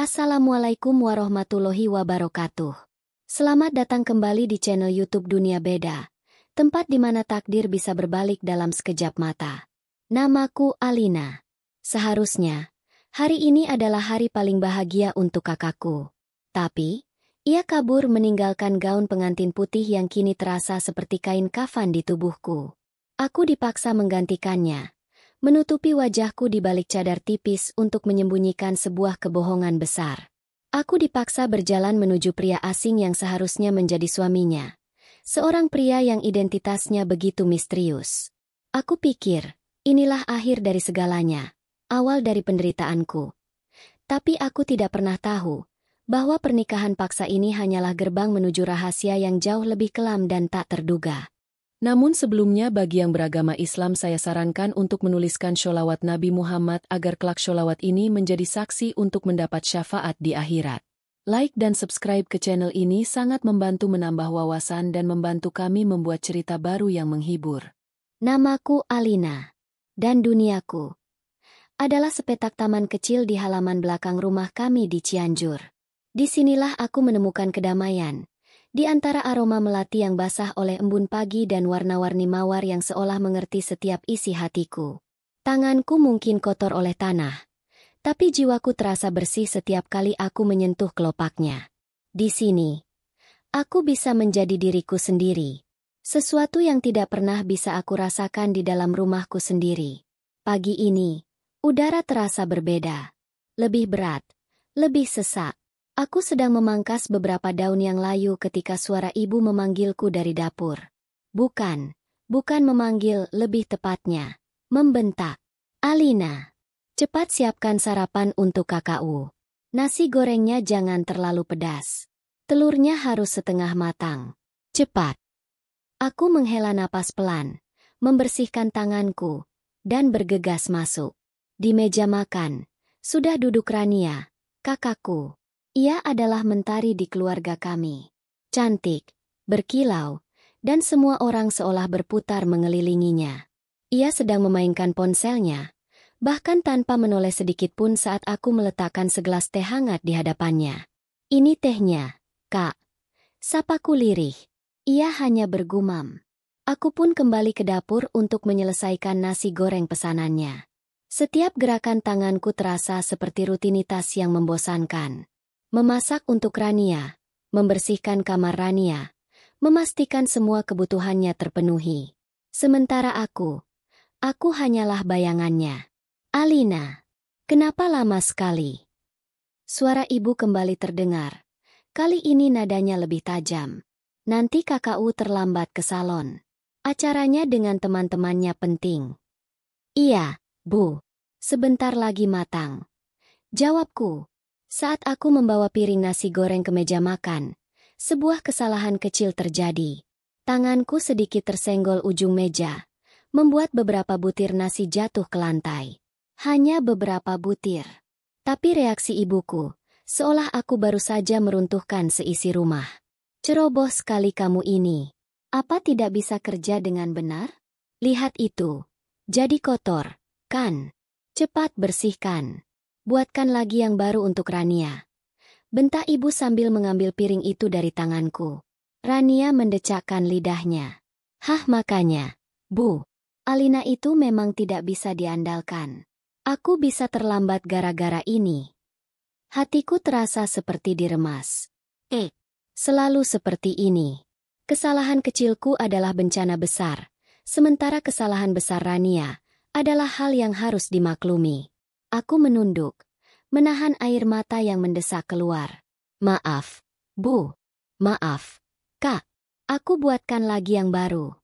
Assalamualaikum warahmatullahi wabarakatuh. Selamat datang kembali di channel YouTube Dunia Beda, tempat di mana takdir bisa berbalik dalam sekejap mata. Namaku Alina. Seharusnya, hari ini adalah hari paling bahagia untuk kakakku. Tapi, ia kabur meninggalkan gaun pengantin putih yang kini terasa seperti kain kafan di tubuhku. Aku dipaksa menggantikannya, menutupi wajahku di balik cadar tipis untuk menyembunyikan sebuah kebohongan besar. Aku dipaksa berjalan menuju pria asing yang seharusnya menjadi suaminya. Seorang pria yang identitasnya begitu misterius. Aku pikir, inilah akhir dari segalanya, awal dari penderitaanku. Tapi aku tidak pernah tahu bahwa pernikahan paksa ini hanyalah gerbang menuju rahasia yang jauh lebih kelam dan tak terduga. Namun sebelumnya bagi yang beragama Islam saya sarankan untuk menuliskan sholawat Nabi Muhammad agar kelak sholawat ini menjadi saksi untuk mendapat syafaat di akhirat. Like dan subscribe ke channel ini sangat membantu menambah wawasan dan membantu kami membuat cerita baru yang menghibur. Namaku Alina. Dan duniaku adalah sepetak taman kecil di halaman belakang rumah kami di Cianjur. Disinilah aku menemukan kedamaian. Di antara aroma melati yang basah oleh embun pagi dan warna-warni mawar yang seolah mengerti setiap isi hatiku. Tanganku mungkin kotor oleh tanah, tapi jiwaku terasa bersih setiap kali aku menyentuh kelopaknya. Di sini, aku bisa menjadi diriku sendiri. Sesuatu yang tidak pernah bisa aku rasakan di dalam rumahku sendiri. Pagi ini, udara terasa berbeda. Lebih berat, lebih sesak. Aku sedang memangkas beberapa daun yang layu ketika suara ibu memanggilku dari dapur. Bukan memanggil, lebih tepatnya, membentak. Alina, cepat siapkan sarapan untuk kakakku. Nasi gorengnya jangan terlalu pedas. Telurnya harus setengah matang. Cepat. Aku menghela napas pelan, membersihkan tanganku, dan bergegas masuk. Di meja makan, sudah duduk Rania, kakakku. Ia adalah mentari di keluarga kami. Cantik, berkilau, dan semua orang seolah berputar mengelilinginya. Ia sedang memainkan ponselnya, bahkan tanpa menoleh sedikit pun saat aku meletakkan segelas teh hangat di hadapannya. Ini tehnya, Kak. Sapaku lirih. Ia hanya bergumam. Aku pun kembali ke dapur untuk menyelesaikan nasi goreng pesanannya. Setiap gerakan tanganku terasa seperti rutinitas yang membosankan. Memasak untuk Rania, membersihkan kamar Rania, memastikan semua kebutuhannya terpenuhi. Sementara aku hanyalah bayangannya. Alina, kenapa lama sekali? Suara ibu kembali terdengar. Kali ini nadanya lebih tajam. Nanti kakakku terlambat ke salon. Acaranya dengan teman-temannya penting. Iya, Bu. Sebentar lagi matang. Jawabku. Saat aku membawa piring nasi goreng ke meja makan, sebuah kesalahan kecil terjadi. Tanganku sedikit tersenggol ujung meja, membuat beberapa butir nasi jatuh ke lantai. Hanya beberapa butir. Tapi reaksi ibuku, seolah aku baru saja meruntuhkan seisi rumah. Ceroboh sekali kamu ini. Apa tidak bisa kerja dengan benar? Lihat itu. Jadi kotor, kan? Cepat bersihkan. Buatkan lagi yang baru untuk Rania. Bentak ibu sambil mengambil piring itu dari tanganku. Rania mendecakkan lidahnya. Hah, makanya, Bu. Alina itu memang tidak bisa diandalkan. Aku bisa terlambat gara-gara ini. Hatiku terasa seperti diremas. Selalu seperti ini. Kesalahan kecilku adalah bencana besar, sementara kesalahan besar Rania adalah hal yang harus dimaklumi. Aku menunduk, menahan air mata yang mendesak keluar. Maaf, Bu. Maaf, Kak. Aku buatkan lagi yang baru.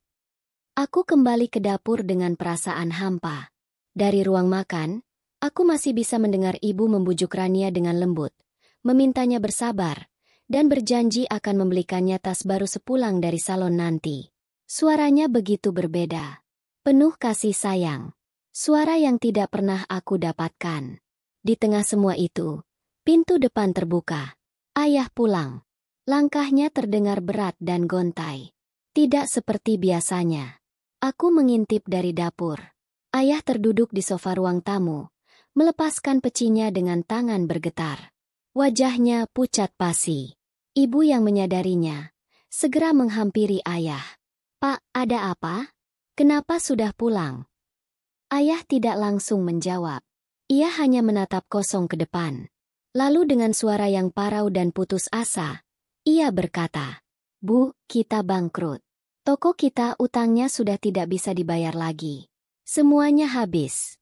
Aku kembali ke dapur dengan perasaan hampa. Dari ruang makan, aku masih bisa mendengar ibu membujuk Rania dengan lembut, memintanya bersabar, dan berjanji akan membelikannya tas baru sepulang dari salon nanti. Suaranya begitu berbeda, penuh kasih sayang. Suara yang tidak pernah aku dapatkan. Di tengah semua itu, pintu depan terbuka. Ayah pulang. Langkahnya terdengar berat dan gontai. Tidak seperti biasanya. Aku mengintip dari dapur. Ayah terduduk di sofa ruang tamu, melepaskan pecinya dengan tangan bergetar. Wajahnya pucat pasi. Ibu yang menyadarinya segera menghampiri ayah. "Pak, ada apa? Kenapa sudah pulang?" Ayah tidak langsung menjawab. Ia hanya menatap kosong ke depan. Lalu dengan suara yang parau dan putus asa, ia berkata, "Bu, kita bangkrut. Toko kita utangnya sudah tidak bisa dibayar lagi. Semuanya habis."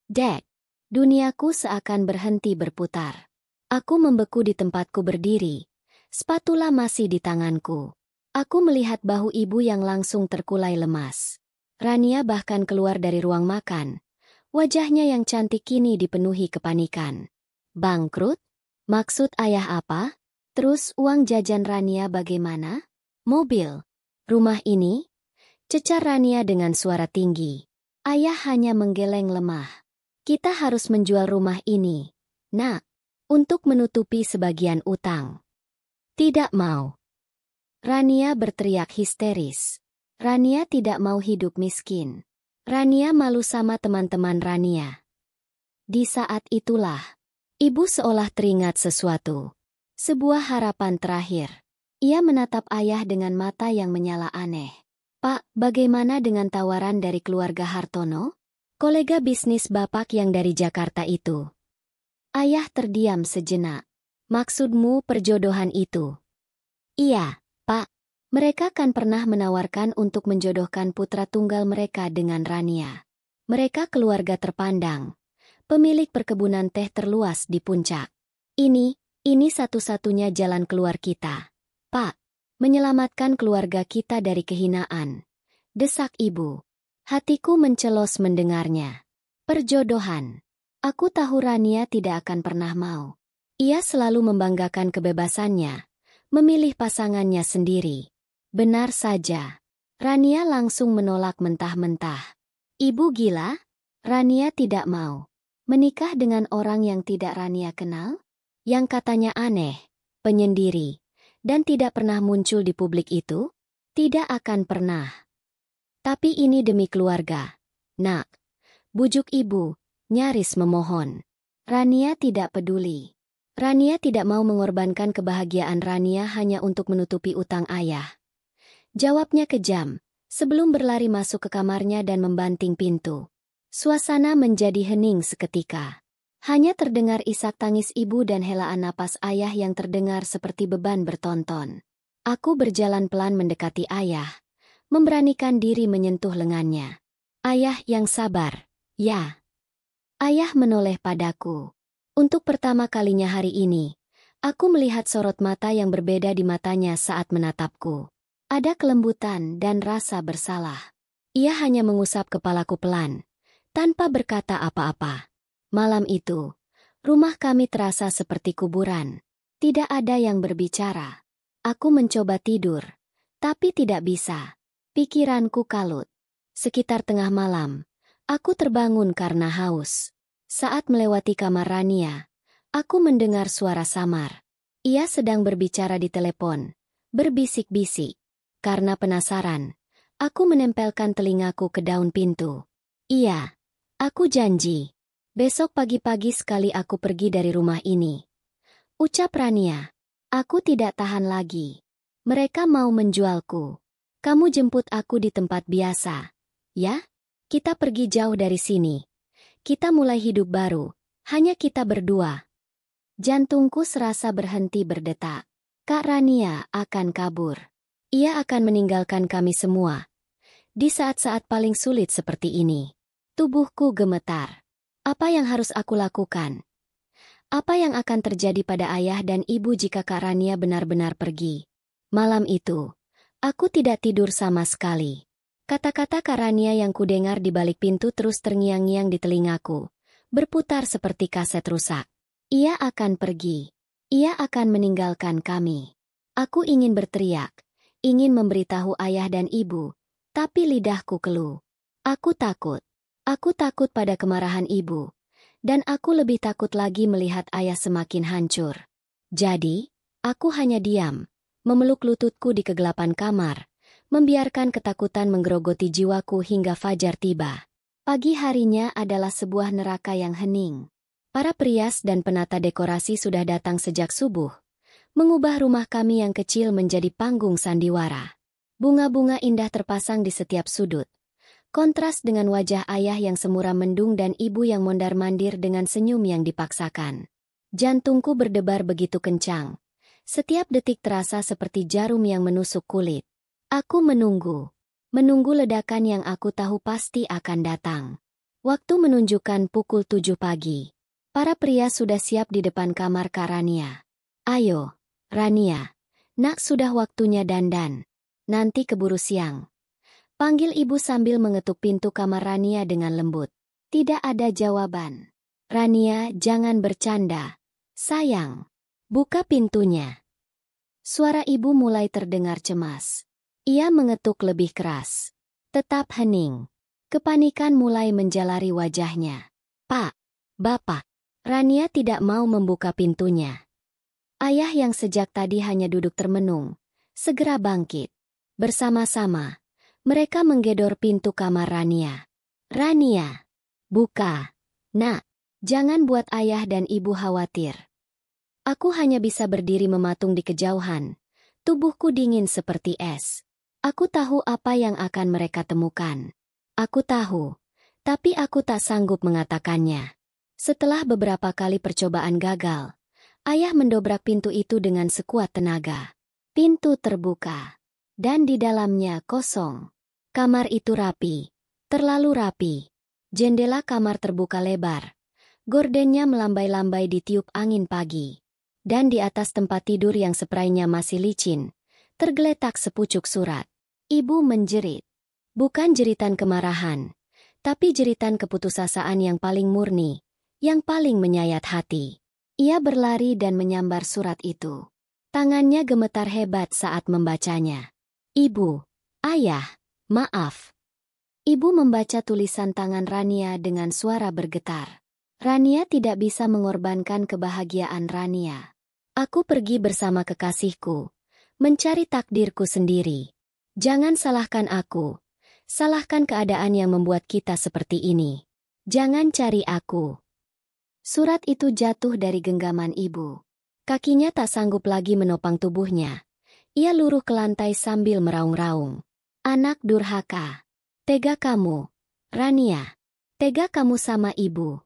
"Dek." Duniaku seakan berhenti berputar. Aku membeku di tempatku berdiri. Spatula masih di tanganku. Aku melihat bahu ibu yang langsung terkulai lemas. Rania bahkan keluar dari ruang makan. Wajahnya yang cantik kini dipenuhi kepanikan. "Bangkrut? Maksud ayah apa? Terus uang jajan Rania bagaimana? Mobil? Rumah ini?" Cecar Rania dengan suara tinggi. Ayah hanya menggeleng lemah. "Kita harus menjual rumah ini, Nak, untuk menutupi sebagian utang." "Tidak mau." Rania berteriak histeris. Rania tidak mau hidup miskin. Rania malu sama teman-teman Rania. Di saat itulah, ibu seolah teringat sesuatu. Sebuah harapan terakhir. Ia menatap ayah dengan mata yang menyala aneh. "Pak, bagaimana dengan tawaran dari keluarga Hartono? Kolega bisnis Bapak yang dari Jakarta itu?" Ayah terdiam sejenak. "Maksudmu perjodohan itu?" "Iya, Pak. Mereka kan pernah menawarkan untuk menjodohkan putra tunggal mereka dengan Rania. Mereka keluarga terpandang, pemilik perkebunan teh terluas di puncak. Ini satu-satunya jalan keluar kita, Pak. Menyelamatkan keluarga kita dari kehinaan," desak ibu. Hatiku mencelos mendengarnya. Perjodohan. Aku tahu Rania tidak akan pernah mau. Ia selalu membanggakan kebebasannya, memilih pasangannya sendiri. Benar saja. Rania langsung menolak mentah-mentah. "Ibu gila? Rania tidak mau menikah dengan orang yang tidak Rania kenal? Yang katanya aneh, penyendiri, dan tidak pernah muncul di publik itu? Tidak akan pernah." "Tapi ini demi keluarga, Nak," bujuk ibu, nyaris memohon. Rania tidak peduli. Rania tidak mau mengorbankan kebahagiaan Rania hanya untuk menutupi utang ayah. Jawabnya kejam, sebelum berlari masuk ke kamarnya dan membanting pintu. Suasana menjadi hening seketika. Hanya terdengar isak tangis ibu dan helaan napas ayah yang terdengar seperti beban bertonton. Aku berjalan pelan mendekati ayah, memberanikan diri menyentuh lengannya. "Ayah yang sabar, ya." Ayah menoleh padaku. Untuk pertama kalinya hari ini, aku melihat sorot mata yang berbeda di matanya saat menatapku. Ada kelembutan dan rasa bersalah. Ia hanya mengusap kepalaku pelan, tanpa berkata apa-apa. Malam itu, rumah kami terasa seperti kuburan. Tidak ada yang berbicara. Aku mencoba tidur, tapi tidak bisa. Pikiranku kalut. Sekitar tengah malam, aku terbangun karena haus. Saat melewati kamar Rania, aku mendengar suara samar. Ia sedang berbicara di telepon, berbisik-bisik. Karena penasaran, aku menempelkan telingaku ke daun pintu. "Iya, aku janji. Besok pagi-pagi sekali aku pergi dari rumah ini," ucap Rania. "Aku tidak tahan lagi. Mereka mau menjualku. Kamu jemput aku di tempat biasa, ya? Kita pergi jauh dari sini. Kita mulai hidup baru, hanya kita berdua." Jantungku serasa berhenti berdetak. Kak Rania akan kabur. Ia akan meninggalkan kami semua. Di saat-saat paling sulit seperti ini, tubuhku gemetar. Apa yang harus aku lakukan? Apa yang akan terjadi pada ayah dan ibu jika Kak Rania benar-benar pergi? Malam itu, aku tidak tidur sama sekali. Kata-kata Kak Rania yang kudengar di balik pintu terus terngiang-ngiang di telingaku, berputar seperti kaset rusak. Ia akan pergi. Ia akan meninggalkan kami. Aku ingin berteriak, ingin memberitahu ayah dan ibu, tapi lidahku keluh. Aku takut. Aku takut pada kemarahan ibu. Dan aku lebih takut lagi melihat ayah semakin hancur. Jadi, aku hanya diam, memeluk lututku di kegelapan kamar, membiarkan ketakutan menggerogoti jiwaku hingga fajar tiba. Pagi harinya adalah sebuah neraka yang hening. Para perias dan penata dekorasi sudah datang sejak subuh, mengubah rumah kami yang kecil menjadi panggung sandiwara. Bunga-bunga indah terpasang di setiap sudut. Kontras dengan wajah ayah yang semurah mendung dan ibu yang mondar-mandir dengan senyum yang dipaksakan. Jantungku berdebar begitu kencang. Setiap detik terasa seperti jarum yang menusuk kulit. Aku menunggu. Menunggu ledakan yang aku tahu pasti akan datang. Waktu menunjukkan pukul 7 pagi. Para pria sudah siap di depan kamar Kak Rania. Ayo, Rania. Nak, sudah waktunya dandan. Nanti keburu siang. Panggil ibu sambil mengetuk pintu kamar Rania dengan lembut. Tidak ada jawaban. Rania, jangan bercanda. Sayang. Buka pintunya. Suara ibu mulai terdengar cemas. Ia mengetuk lebih keras. Tetap hening. Kepanikan mulai menjalari wajahnya. Pak, Bapak. Rania tidak mau membuka pintunya. Ayah yang sejak tadi hanya duduk termenung, segera bangkit. Bersama-sama, mereka menggedor pintu kamar Rania. Rania, buka. Nak, jangan buat ayah dan ibu khawatir. Aku hanya bisa berdiri mematung di kejauhan. Tubuhku dingin seperti es. Aku tahu apa yang akan mereka temukan. Aku tahu, tapi aku tak sanggup mengatakannya. Setelah beberapa kali percobaan gagal, ayah mendobrak pintu itu dengan sekuat tenaga. Pintu terbuka, dan di dalamnya kosong. Kamar itu rapi, terlalu rapi. Jendela kamar terbuka lebar. Gordennya melambai-lambai ditiup angin pagi. Dan di atas tempat tidur yang seprainya masih licin, tergeletak sepucuk surat. Ibu menjerit. Bukan jeritan kemarahan, tapi jeritan keputusasaan yang paling murni, yang paling menyayat hati. Ia berlari dan menyambar surat itu. Tangannya gemetar hebat saat membacanya. Ibu, ayah, maaf. Ibu membaca tulisan tangan Rania dengan suara bergetar. Rania tidak bisa mengorbankan kebahagiaan Rania. Aku pergi bersama kekasihku, mencari takdirku sendiri. Jangan salahkan aku. Salahkan keadaan yang membuat kita seperti ini. Jangan cari aku. Surat itu jatuh dari genggaman ibu. Kakinya tak sanggup lagi menopang tubuhnya. Ia luruh ke lantai sambil meraung-raung. Anak durhaka. Tega kamu, Rania. Tega kamu sama ibu.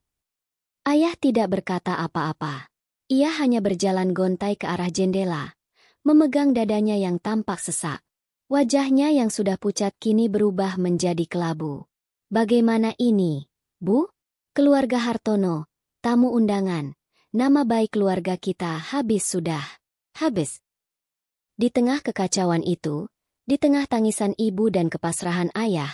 Ayah tidak berkata apa-apa. Ia hanya berjalan gontai ke arah jendela, memegang dadanya yang tampak sesak. Wajahnya yang sudah pucat kini berubah menjadi kelabu. Bagaimana ini, Bu? Keluarga Hartono. Tamu undangan, nama baik keluarga kita habis sudah. Habis. Di tengah kekacauan itu, di tengah tangisan ibu dan kepasrahan ayah,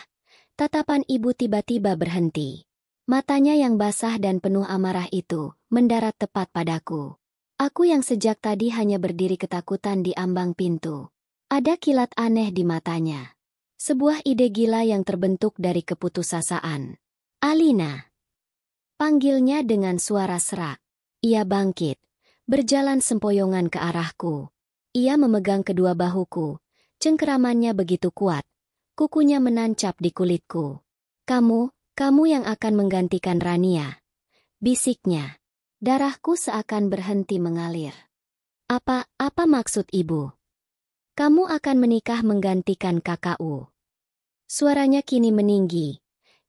tatapan ibu tiba-tiba berhenti. Matanya yang basah dan penuh amarah itu mendarat tepat padaku. Aku yang sejak tadi hanya berdiri ketakutan di ambang pintu. Ada kilat aneh di matanya. Sebuah ide gila yang terbentuk dari keputusasaan. Alina. Panggilnya dengan suara serak. Ia bangkit, berjalan sempoyongan ke arahku. Ia memegang kedua bahuku, cengkeramannya begitu kuat. Kukunya menancap di kulitku. Kamu yang akan menggantikan Rania. Bisiknya. Darahku seakan berhenti mengalir. Apa maksud ibu? Kamu akan menikah menggantikan kakakku. Suaranya kini meninggi,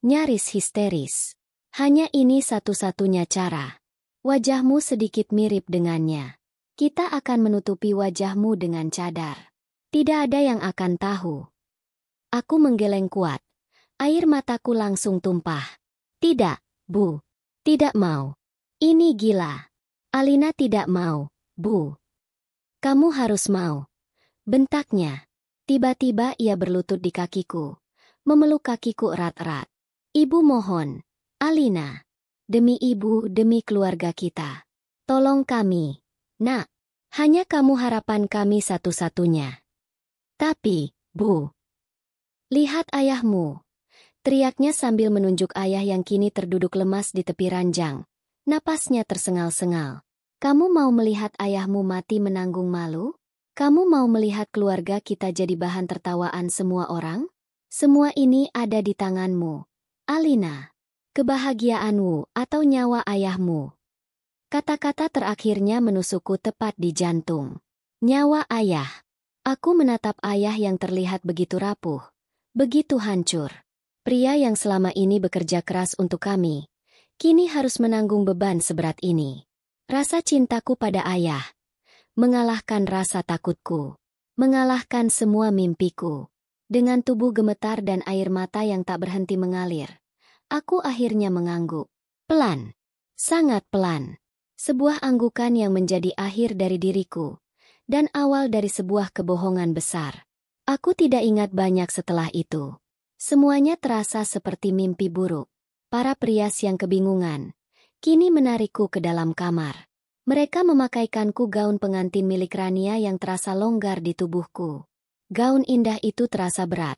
nyaris histeris. Hanya ini satu-satunya cara. Wajahmu sedikit mirip dengannya. Kita akan menutupi wajahmu dengan cadar. Tidak ada yang akan tahu. Aku menggeleng kuat. Air mataku langsung tumpah. Tidak, Bu. Tidak mau. Ini gila. Alina tidak mau, Bu. Kamu harus mau. Bentaknya. Tiba-tiba ia berlutut di kakiku. Memeluk kakiku erat-erat. Ibu mohon. Alina. Demi ibu, demi keluarga kita. Tolong kami. Nak. Hanya kamu harapan kami satu-satunya. Tapi, Bu. Lihat ayahmu. Teriaknya sambil menunjuk ayah yang kini terduduk lemas di tepi ranjang. Napasnya tersengal-sengal. Kamu mau melihat ayahmu mati menanggung malu? Kamu mau melihat keluarga kita jadi bahan tertawaan semua orang? Semua ini ada di tanganmu. Alina. Kebahagiaanmu atau nyawa ayahmu. Kata-kata terakhirnya menusukku tepat di jantung. Nyawa ayah. Aku menatap ayah yang terlihat begitu rapuh, begitu hancur. Pria yang selama ini bekerja keras untuk kami, kini harus menanggung beban seberat ini. Rasa cintaku pada ayah mengalahkan rasa takutku, mengalahkan semua mimpiku. Dengan tubuh gemetar dan air mata yang tak berhenti mengalir, aku akhirnya mengangguk. Pelan, sangat pelan. Sebuah anggukan yang menjadi akhir dari diriku, dan awal dari sebuah kebohongan besar. Aku tidak ingat banyak setelah itu. Semuanya terasa seperti mimpi buruk. Para prias yang kebingungan, kini menarikku ke dalam kamar. Mereka memakaikanku gaun pengantin milik Rania yang terasa longgar di tubuhku. Gaun indah itu terasa berat,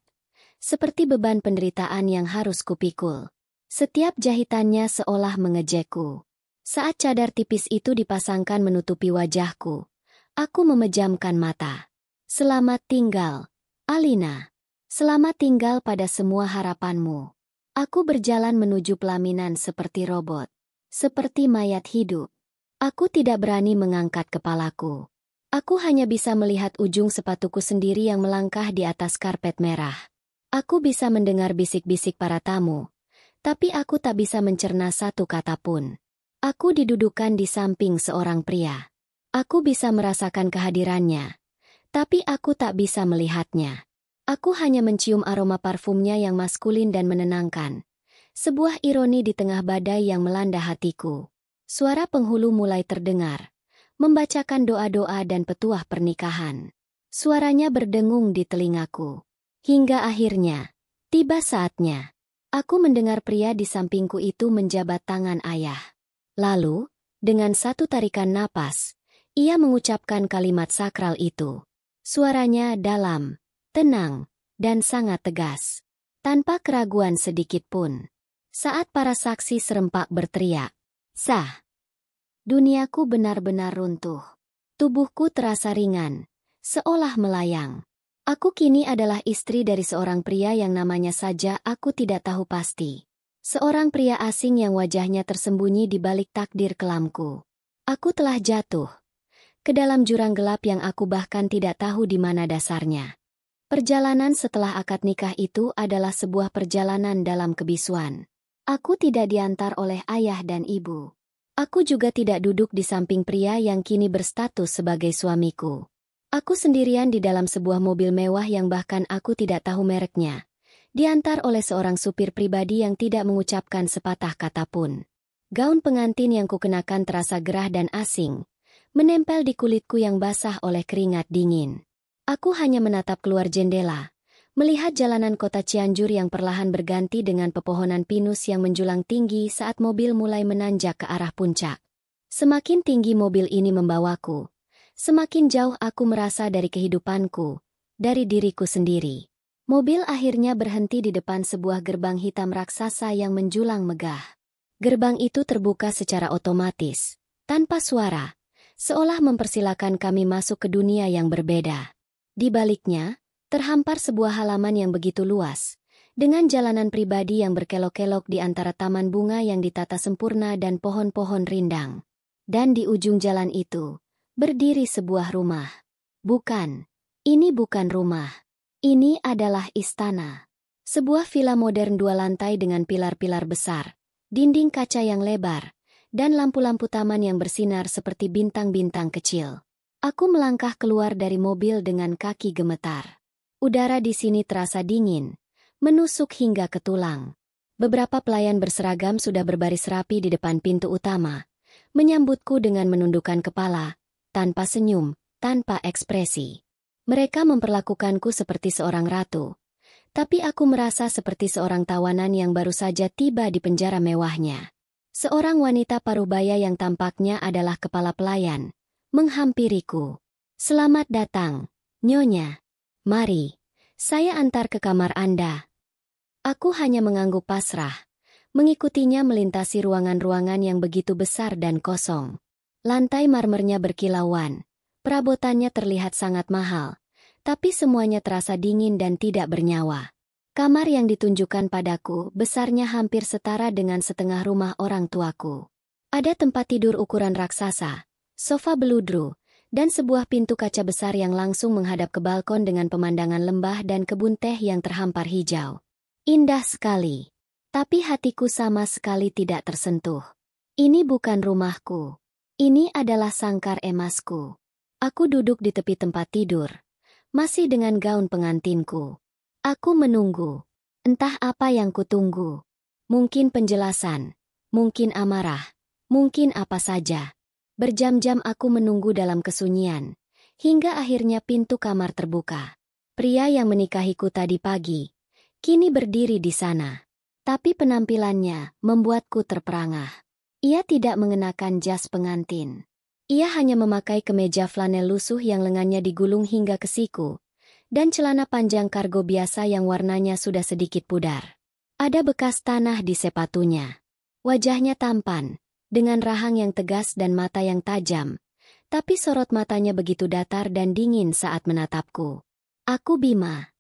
seperti beban penderitaan yang harus kupikul. Setiap jahitannya seolah mengejekku. Saat cadar tipis itu dipasangkan menutupi wajahku, aku memejamkan mata. Selamat tinggal, Alina. Selamat tinggal pada semua harapanmu. Aku berjalan menuju pelaminan seperti robot, seperti mayat hidup. Aku tidak berani mengangkat kepalaku. Aku hanya bisa melihat ujung sepatuku sendiri yang melangkah di atas karpet merah. Aku bisa mendengar bisik-bisik para tamu, tapi aku tak bisa mencerna satu kata pun. Aku didudukan di samping seorang pria. Aku bisa merasakan kehadirannya, tapi aku tak bisa melihatnya. Aku hanya mencium aroma parfumnya yang maskulin dan menenangkan. Sebuah ironi di tengah badai yang melanda hatiku. Suara penghulu mulai terdengar, membacakan doa-doa dan petuah pernikahan. Suaranya berdengung di telingaku. Hingga akhirnya, tiba saatnya. Aku mendengar pria di sampingku itu menjabat tangan ayah. Lalu, dengan satu tarikan napas, ia mengucapkan kalimat sakral itu. Suaranya dalam, tenang, dan sangat tegas. Tanpa keraguan sedikit pun. Saat para saksi serempak berteriak, "Sah!" Duniaku benar-benar runtuh. Tubuhku terasa ringan, seolah melayang. Aku kini adalah istri dari seorang pria yang namanya saja aku tidak tahu pasti. Seorang pria asing yang wajahnya tersembunyi di balik takdir kelamku. Aku telah jatuh ke dalam jurang gelap yang aku bahkan tidak tahu di mana dasarnya. Perjalanan setelah akad nikah itu adalah sebuah perjalanan dalam kebisuan. Aku tidak diantar oleh ayah dan ibu. Aku juga tidak duduk di samping pria yang kini berstatus sebagai suamiku. Aku sendirian di dalam sebuah mobil mewah yang bahkan aku tidak tahu mereknya. Diantar oleh seorang supir pribadi yang tidak mengucapkan sepatah kata pun. Gaun pengantin yang kukenakan terasa gerah dan asing, menempel di kulitku yang basah oleh keringat dingin. Aku hanya menatap keluar jendela, melihat jalanan kota Cianjur yang perlahan berganti dengan pepohonan pinus yang menjulang tinggi saat mobil mulai menanjak ke arah puncak. Semakin tinggi mobil ini membawaku, semakin jauh aku merasa dari kehidupanku, dari diriku sendiri. Mobil akhirnya berhenti di depan sebuah gerbang hitam raksasa yang menjulang megah. Gerbang itu terbuka secara otomatis, tanpa suara, seolah mempersilakan kami masuk ke dunia yang berbeda. Di baliknya, terhampar sebuah halaman yang begitu luas, dengan jalanan pribadi yang berkelok-kelok di antara taman bunga yang ditata sempurna dan pohon-pohon rindang. Dan di ujung jalan itu, berdiri sebuah rumah. Bukan, ini bukan rumah. Ini adalah istana. Sebuah villa modern 2 lantai dengan pilar-pilar besar, dinding kaca yang lebar, dan lampu-lampu taman yang bersinar seperti bintang-bintang kecil. Aku melangkah keluar dari mobil dengan kaki gemetar. Udara di sini terasa dingin, menusuk hingga ke tulang. Beberapa pelayan berseragam sudah berbaris rapi di depan pintu utama, menyambutku dengan menundukkan kepala, tanpa senyum, tanpa ekspresi. Mereka memperlakukanku seperti seorang ratu, tapi aku merasa seperti seorang tawanan yang baru saja tiba di penjara mewahnya. Seorang wanita parubaya yang tampaknya adalah kepala pelayan, menghampiriku. "Selamat datang, Nyonya. Mari, saya antar ke kamar Anda." Aku hanya mengangguk pasrah, mengikutinya melintasi ruangan-ruangan yang begitu besar dan kosong. Lantai marmernya berkilauan, perabotannya terlihat sangat mahal, tapi semuanya terasa dingin dan tidak bernyawa. Kamar yang ditunjukkan padaku besarnya hampir setara dengan setengah rumah orang tuaku. Ada tempat tidur ukuran raksasa, sofa beludru, dan sebuah pintu kaca besar yang langsung menghadap ke balkon dengan pemandangan lembah dan kebun teh yang terhampar hijau. Indah sekali. Tapi hatiku sama sekali tidak tersentuh. Ini bukan rumahku. Ini adalah sangkar emasku. Aku duduk di tepi tempat tidur, masih dengan gaun pengantinku. Aku menunggu. Entah apa yang kutunggu. Mungkin penjelasan, mungkin amarah, mungkin apa saja. Berjam-jam aku menunggu dalam kesunyian, hingga akhirnya pintu kamar terbuka. Pria yang menikahiku tadi pagi, kini berdiri di sana. Tapi penampilannya membuatku terperangah. Ia tidak mengenakan jas pengantin. Ia hanya memakai kemeja flanel lusuh yang lengannya digulung hingga ke siku, dan celana panjang kargo biasa yang warnanya sudah sedikit pudar. Ada bekas tanah di sepatunya. Wajahnya tampan, dengan rahang yang tegas dan mata yang tajam, tapi sorot matanya begitu datar dan dingin saat menatapku. "Aku Bima,"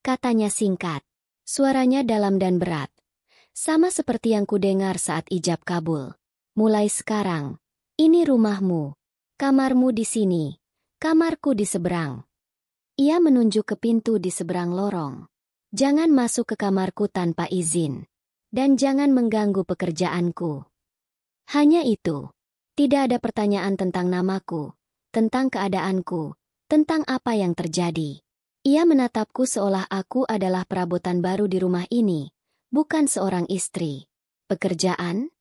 katanya singkat. Suaranya dalam dan berat, sama seperti yang kudengar saat ijab kabul. "Mulai sekarang, ini rumahmu. Kamarmu di sini, kamarku di seberang." Ia menunjuk ke pintu di seberang lorong. "Jangan masuk ke kamarku tanpa izin. Dan jangan mengganggu pekerjaanku." Hanya itu. Tidak ada pertanyaan tentang namaku, tentang keadaanku, tentang apa yang terjadi. Ia menatapku seolah aku adalah perabotan baru di rumah ini, bukan seorang istri. "Pekerjaan?"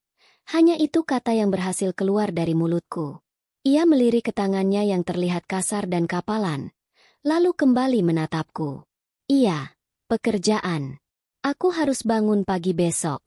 Hanya itu kata yang berhasil keluar dari mulutku. Ia melirik ke tangannya yang terlihat kasar dan kapalan, lalu kembali menatapku. "Iya, pekerjaan. Aku harus bangun pagi besok."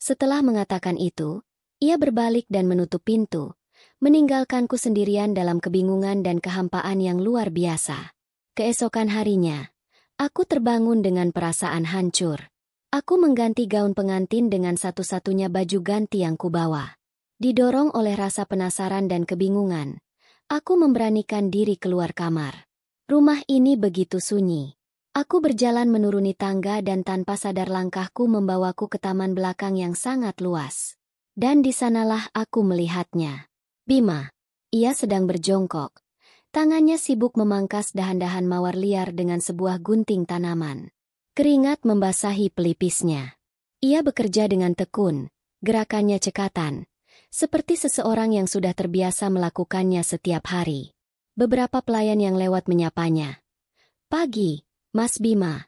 Setelah mengatakan itu, ia berbalik dan menutup pintu, meninggalkanku sendirian dalam kebingungan dan kehampaan yang luar biasa. Keesokan harinya, aku terbangun dengan perasaan hancur. Aku mengganti gaun pengantin dengan satu-satunya baju ganti yang kubawa. Didorong oleh rasa penasaran dan kebingungan, aku memberanikan diri keluar kamar. Rumah ini begitu sunyi. Aku berjalan menuruni tangga dan tanpa sadar langkahku membawaku ke taman belakang yang sangat luas. Dan di sanalah aku melihatnya. Bima. Ia sedang berjongkok. Tangannya sibuk memangkas dahan-dahan mawar liar dengan sebuah gunting tanaman. Keringat membasahi pelipisnya. Ia bekerja dengan tekun, gerakannya cekatan, seperti seseorang yang sudah terbiasa melakukannya setiap hari. Beberapa pelayan yang lewat menyapanya. "Pagi, Mas Bima."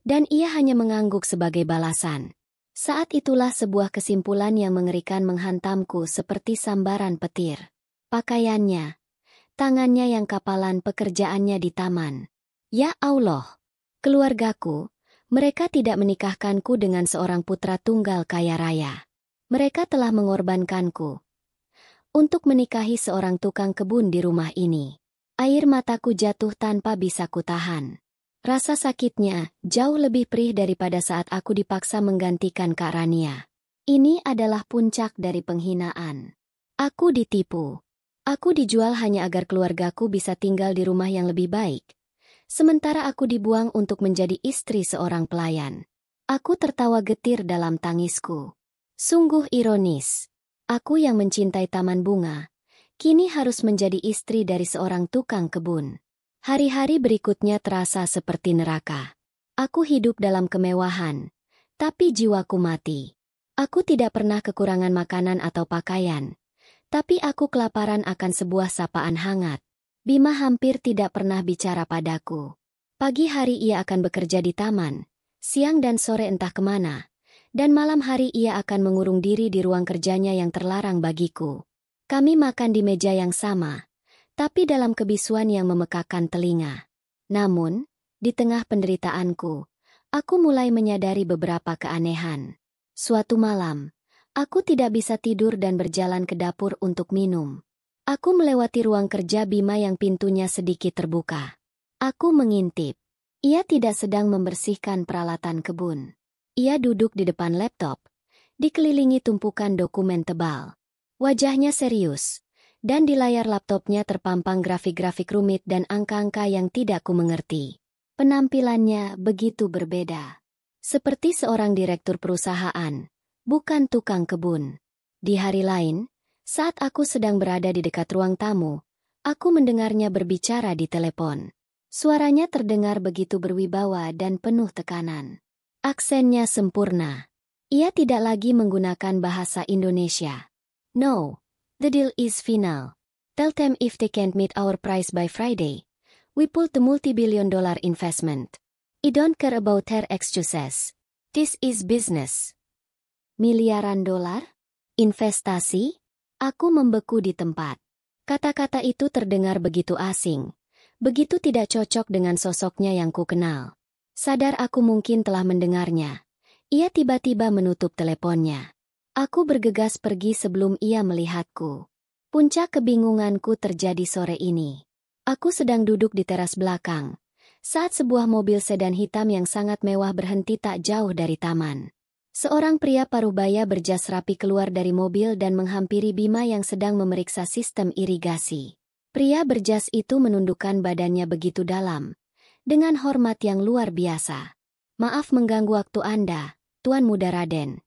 Dan ia hanya mengangguk sebagai balasan. Saat itulah sebuah kesimpulan yang mengerikan menghantamku seperti sambaran petir. Pakaiannya, tangannya yang kapalan, pekerjaannya di taman. Ya Allah, keluargaku, mereka tidak menikahkanku dengan seorang putra tunggal kaya raya. Mereka telah mengorbankanku untuk menikahi seorang tukang kebun di rumah ini. Air mataku jatuh tanpa bisa kutahan. Rasa sakitnya jauh lebih perih daripada saat aku dipaksa menggantikan Kak Rania. Ini adalah puncak dari penghinaan. Aku ditipu. Aku dijual hanya agar keluargaku bisa tinggal di rumah yang lebih baik. Sementara aku dibuang untuk menjadi istri seorang pelayan. Aku tertawa getir dalam tangisku. Sungguh ironis. Aku yang mencintai taman bunga, kini harus menjadi istri dari seorang tukang kebun. Hari-hari berikutnya terasa seperti neraka. Aku hidup dalam kemewahan, tapi jiwaku mati. Aku tidak pernah kekurangan makanan atau pakaian, tapi aku kelaparan akan sebuah sapaan hangat. Bima hampir tidak pernah bicara padaku. Pagi hari ia akan bekerja di taman, siang dan sore entah kemana, dan malam hari ia akan mengurung diri di ruang kerjanya yang terlarang bagiku. Kami makan di meja yang sama, tapi dalam kebisuan yang memekakan telinga. Namun, di tengah penderitaanku, aku mulai menyadari beberapa keanehan. Suatu malam, aku tidak bisa tidur dan berjalan ke dapur untuk minum. Aku melewati ruang kerja Bima yang pintunya sedikit terbuka. Aku mengintip. Ia tidak sedang membersihkan peralatan kebun. Ia duduk di depan laptop, dikelilingi tumpukan dokumen tebal. Wajahnya serius, dan di layar laptopnya terpampang grafik-grafik rumit dan angka-angka yang tidak kumengerti. Penampilannya begitu berbeda. Seperti seorang direktur perusahaan, bukan tukang kebun. Di hari lain, saat aku sedang berada di dekat ruang tamu, aku mendengarnya berbicara di telepon. Suaranya terdengar begitu berwibawa dan penuh tekanan. Aksennya sempurna. Ia tidak lagi menggunakan bahasa Indonesia. No, the deal is final. Tell them if they can't meet our price by Friday, we pull the multi-billion-dollar investment. I don't care about her excuses. This is business. Miliaran dolar? Investasi? Aku membeku di tempat. Kata-kata itu terdengar begitu asing. Begitu tidak cocok dengan sosoknya yang ku kenal. Sadar aku mungkin telah mendengarnya. Ia tiba-tiba menutup teleponnya. Aku bergegas pergi sebelum ia melihatku. Puncak kebingunganku terjadi sore ini. Aku sedang duduk di teras belakang, saat sebuah mobil sedan hitam yang sangat mewah berhenti tak jauh dari taman. Seorang pria parubaya berjas rapi keluar dari mobil dan menghampiri Bima yang sedang memeriksa sistem irigasi. Pria berjas itu menundukkan badannya begitu dalam, dengan hormat yang luar biasa. Maaf mengganggu waktu Anda, Tuan Muda Raden.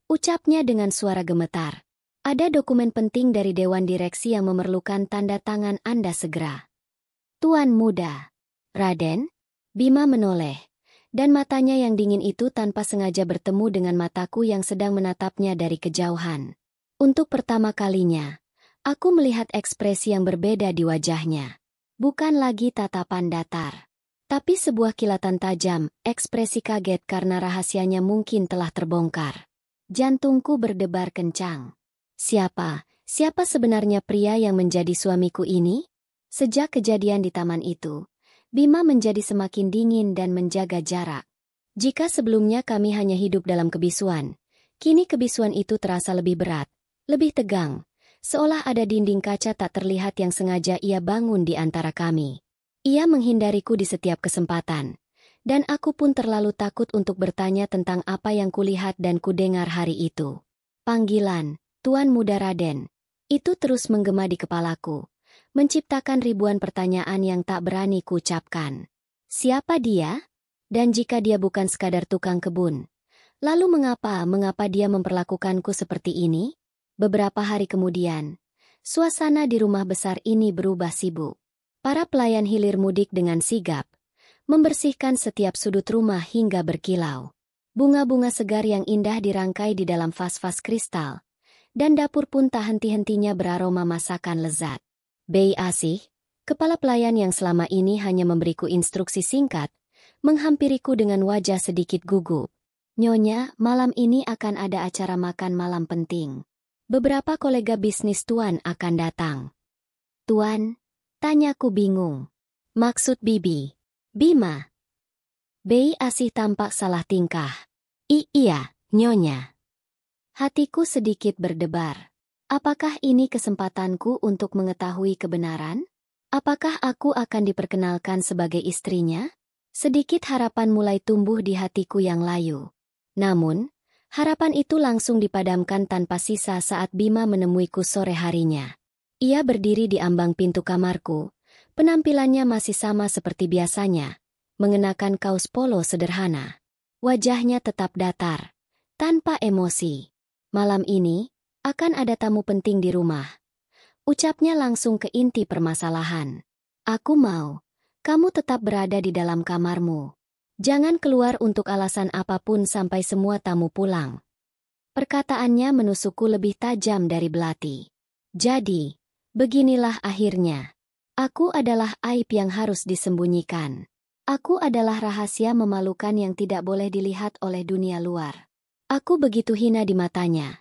Ucapnya dengan suara gemetar. Ada dokumen penting dari Dewan Direksi yang memerlukan tanda tangan Anda segera. Tuan Muda. Raden? Bima menoleh, dan matanya yang dingin itu tanpa sengaja bertemu dengan mataku yang sedang menatapnya dari kejauhan. Untuk pertama kalinya, aku melihat ekspresi yang berbeda di wajahnya. Bukan lagi tatapan datar, tapi sebuah kilatan tajam, ekspresi kaget karena rahasianya mungkin telah terbongkar. Jantungku berdebar kencang. Siapa sebenarnya pria yang menjadi suamiku ini? Sejak kejadian di taman itu, Bima menjadi semakin dingin dan menjaga jarak. Jika sebelumnya kami hanya hidup dalam kebisuan, kini kebisuan itu terasa lebih berat, lebih tegang, seolah ada dinding kaca tak terlihat yang sengaja ia bangun di antara kami. Ia menghindariku di setiap kesempatan, dan aku pun terlalu takut untuk bertanya tentang apa yang kulihat dan kudengar hari itu. Panggilan, Tuan Muda Raden, itu terus menggema di kepalaku, menciptakan ribuan pertanyaan yang tak berani kuucapkan. Siapa dia? Dan jika dia bukan sekadar tukang kebun, lalu mengapa dia memperlakukanku seperti ini? Beberapa hari kemudian, suasana di rumah besar ini berubah sibuk. Para pelayan hilir mudik dengan sigap, membersihkan setiap sudut rumah hingga berkilau. Bunga-bunga segar yang indah dirangkai di dalam vas-vas kristal, dan dapur pun tak henti-hentinya beraroma masakan lezat. Bei Asih, kepala pelayan yang selama ini hanya memberiku instruksi singkat, menghampiriku dengan wajah sedikit gugup. Nyonya, malam ini akan ada acara makan malam penting. Beberapa kolega bisnis Tuan akan datang. Tuan? Tanyaku bingung. Maksud Bibi? Bima? Bei Asih tampak salah tingkah. Iya, Nyonya. Hatiku sedikit berdebar. Apakah ini kesempatanku untuk mengetahui kebenaran? Apakah aku akan diperkenalkan sebagai istrinya? Sedikit harapan mulai tumbuh di hatiku yang layu. Namun, harapan itu langsung dipadamkan tanpa sisa saat Bima menemuiku sore harinya. Ia berdiri di ambang pintu kamarku, penampilannya masih sama seperti biasanya, mengenakan kaos polo sederhana. Wajahnya tetap datar, tanpa emosi. Malam ini, akan ada tamu penting di rumah. Ucapnya langsung ke inti permasalahan. Aku mau, kamu tetap berada di dalam kamarmu. Jangan keluar untuk alasan apapun sampai semua tamu pulang. Perkataannya menusukku lebih tajam dari belati. Jadi, beginilah akhirnya. Aku adalah aib yang harus disembunyikan. Aku adalah rahasia memalukan yang tidak boleh dilihat oleh dunia luar. Aku begitu hina di matanya,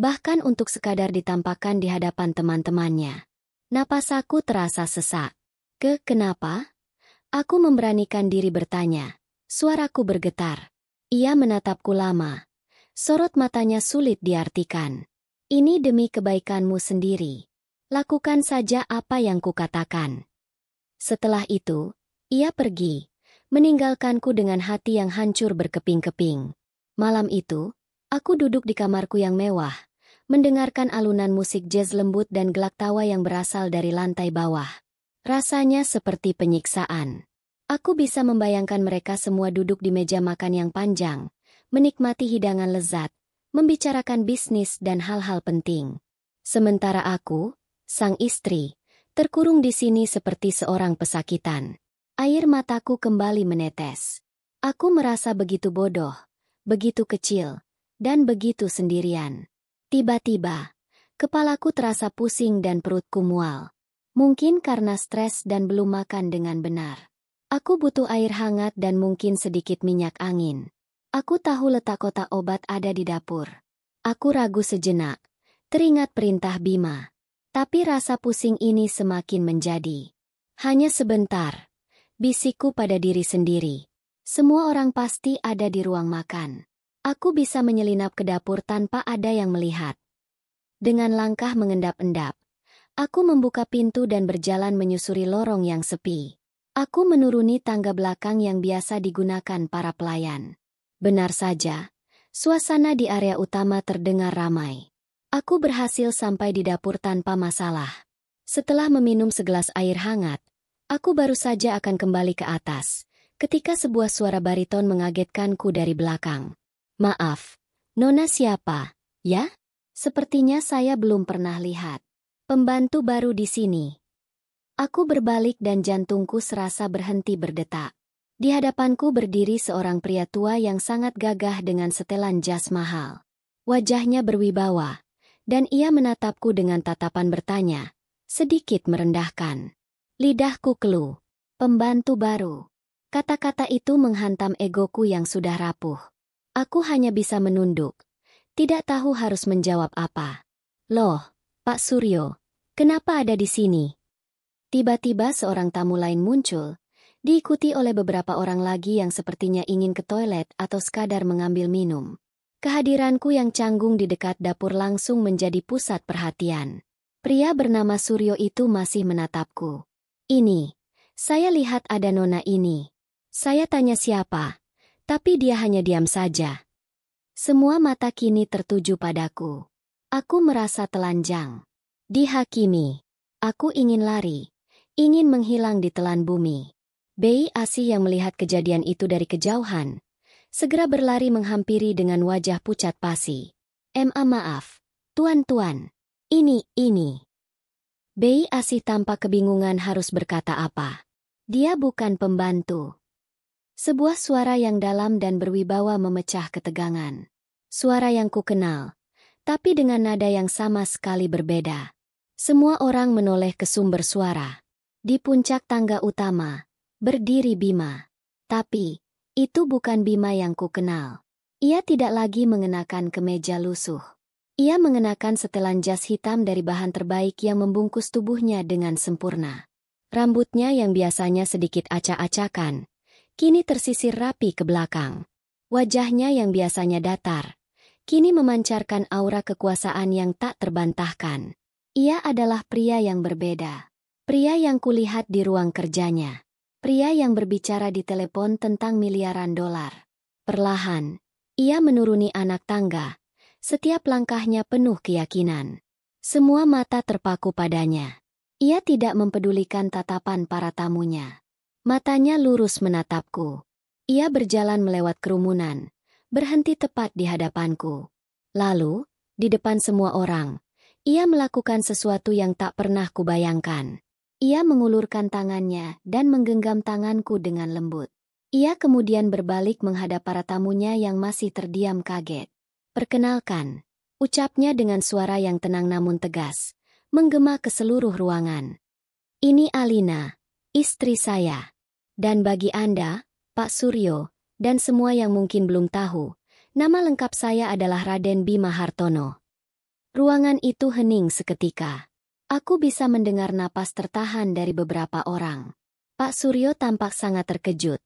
bahkan untuk sekadar ditampakkan di hadapan teman-temannya. Napas aku terasa sesak. Kenapa? Aku memberanikan diri bertanya. Suaraku bergetar. Ia menatapku lama. Sorot matanya sulit diartikan. Ini demi kebaikanmu sendiri. Lakukan saja apa yang kukatakan. Setelah itu, ia pergi, meninggalkanku dengan hati yang hancur berkeping-keping. Malam itu, aku duduk di kamarku yang mewah, mendengarkan alunan musik jazz lembut dan gelak tawa yang berasal dari lantai bawah. Rasanya seperti penyiksaan. Aku bisa membayangkan mereka semua duduk di meja makan yang panjang, menikmati hidangan lezat, membicarakan bisnis dan hal-hal penting. Sementara aku, sang istri, terkurung di sini seperti seorang pesakitan. Air mataku kembali menetes. Aku merasa begitu bodoh, begitu kecil, dan begitu sendirian. Tiba-tiba, kepalaku terasa pusing dan perutku mual. Mungkin karena stres dan belum makan dengan benar. Aku butuh air hangat dan mungkin sedikit minyak angin. Aku tahu letak kotak obat ada di dapur. Aku ragu sejenak, teringat perintah Bima. Tapi rasa pusing ini semakin menjadi. Hanya sebentar, bisikku pada diri sendiri. Semua orang pasti ada di ruang makan. Aku bisa menyelinap ke dapur tanpa ada yang melihat. Dengan langkah mengendap-endap, aku membuka pintu dan berjalan menyusuri lorong yang sepi. Aku menuruni tangga belakang yang biasa digunakan para pelayan. Benar saja, suasana di area utama terdengar ramai. Aku berhasil sampai di dapur tanpa masalah. Setelah meminum segelas air hangat, aku baru saja akan kembali ke atas, ketika sebuah suara bariton mengagetkanku dari belakang. Maaf, Nona siapa, ya? Sepertinya saya belum pernah lihat. Pembantu baru di sini. Aku berbalik dan jantungku serasa berhenti berdetak. Di hadapanku berdiri seorang pria tua yang sangat gagah dengan setelan jas mahal. Wajahnya berwibawa, dan ia menatapku dengan tatapan bertanya, sedikit merendahkan. Lidahku keluh. Pembantu baru. Kata-kata itu menghantam egoku yang sudah rapuh. Aku hanya bisa menunduk. Tidak tahu harus menjawab apa. Loh, Pak Suryo, kenapa ada di sini? Tiba-tiba seorang tamu lain muncul, diikuti oleh beberapa orang lagi yang sepertinya ingin ke toilet atau sekadar mengambil minum. Kehadiranku yang canggung di dekat dapur langsung menjadi pusat perhatian. Pria bernama Suryo itu masih menatapku. Ini, saya lihat ada nona ini. Saya tanya siapa, tapi dia hanya diam saja. Semua mata kini tertuju padaku. Aku merasa telanjang. Dihakimi. Aku ingin lari. Ingin menghilang di telan bumi. Bei Asih yang melihat kejadian itu dari kejauhan, segera berlari menghampiri dengan wajah pucat pasi. Maaf, tuan-tuan. Ini. Bei Asih tampak kebingungan harus berkata apa. Dia bukan pembantu. Sebuah suara yang dalam dan berwibawa memecah ketegangan. Suara yang kukenal, tapi dengan nada yang sama sekali berbeda. Semua orang menoleh ke sumber suara. Di puncak tangga utama, berdiri Bima. Tapi, itu bukan Bima yang kukenal. Ia tidak lagi mengenakan kemeja lusuh. Ia mengenakan setelan jas hitam dari bahan terbaik yang membungkus tubuhnya dengan sempurna. Rambutnya yang biasanya sedikit acak-acakan, kini tersisir rapi ke belakang. Wajahnya yang biasanya datar, kini memancarkan aura kekuasaan yang tak terbantahkan. Ia adalah pria yang berbeda. Pria yang kulihat di ruang kerjanya. Pria yang berbicara di telepon tentang miliaran dolar. Perlahan, ia menuruni anak tangga. Setiap langkahnya penuh keyakinan. Semua mata terpaku padanya. Ia tidak mempedulikan tatapan para tamunya. Matanya lurus menatapku. Ia berjalan melewat kerumunan, berhenti tepat di hadapanku. Lalu, di depan semua orang, ia melakukan sesuatu yang tak pernah kubayangkan. Ia mengulurkan tangannya dan menggenggam tanganku dengan lembut. Ia kemudian berbalik menghadap para tamunya yang masih terdiam kaget. Perkenalkan, ucapnya dengan suara yang tenang namun tegas, menggema ke seluruh ruangan. Ini Alina, istri saya. Dan bagi Anda, Pak Suryo, dan semua yang mungkin belum tahu, nama lengkap saya adalah Raden Bima Hartono. Ruangan itu hening seketika. Aku bisa mendengar napas tertahan dari beberapa orang. Pak Suryo tampak sangat terkejut.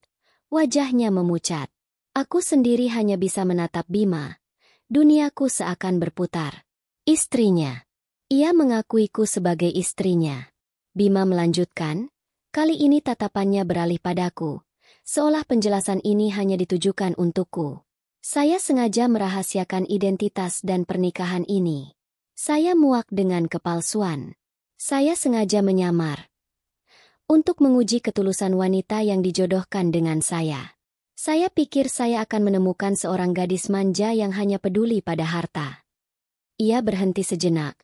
Wajahnya memucat. Aku sendiri hanya bisa menatap Bima. Duniaku seakan berputar. Istrinya. Ia mengakuiku sebagai istrinya. Bima melanjutkan, kali ini tatapannya beralih padaku. Seolah penjelasan ini hanya ditujukan untukku. Saya sengaja merahasiakan identitas dan pernikahan ini. Saya muak dengan kepalsuan. Saya sengaja menyamar. Untuk menguji ketulusan wanita yang dijodohkan dengan saya. Saya pikir saya akan menemukan seorang gadis manja yang hanya peduli pada harta. Ia berhenti sejenak.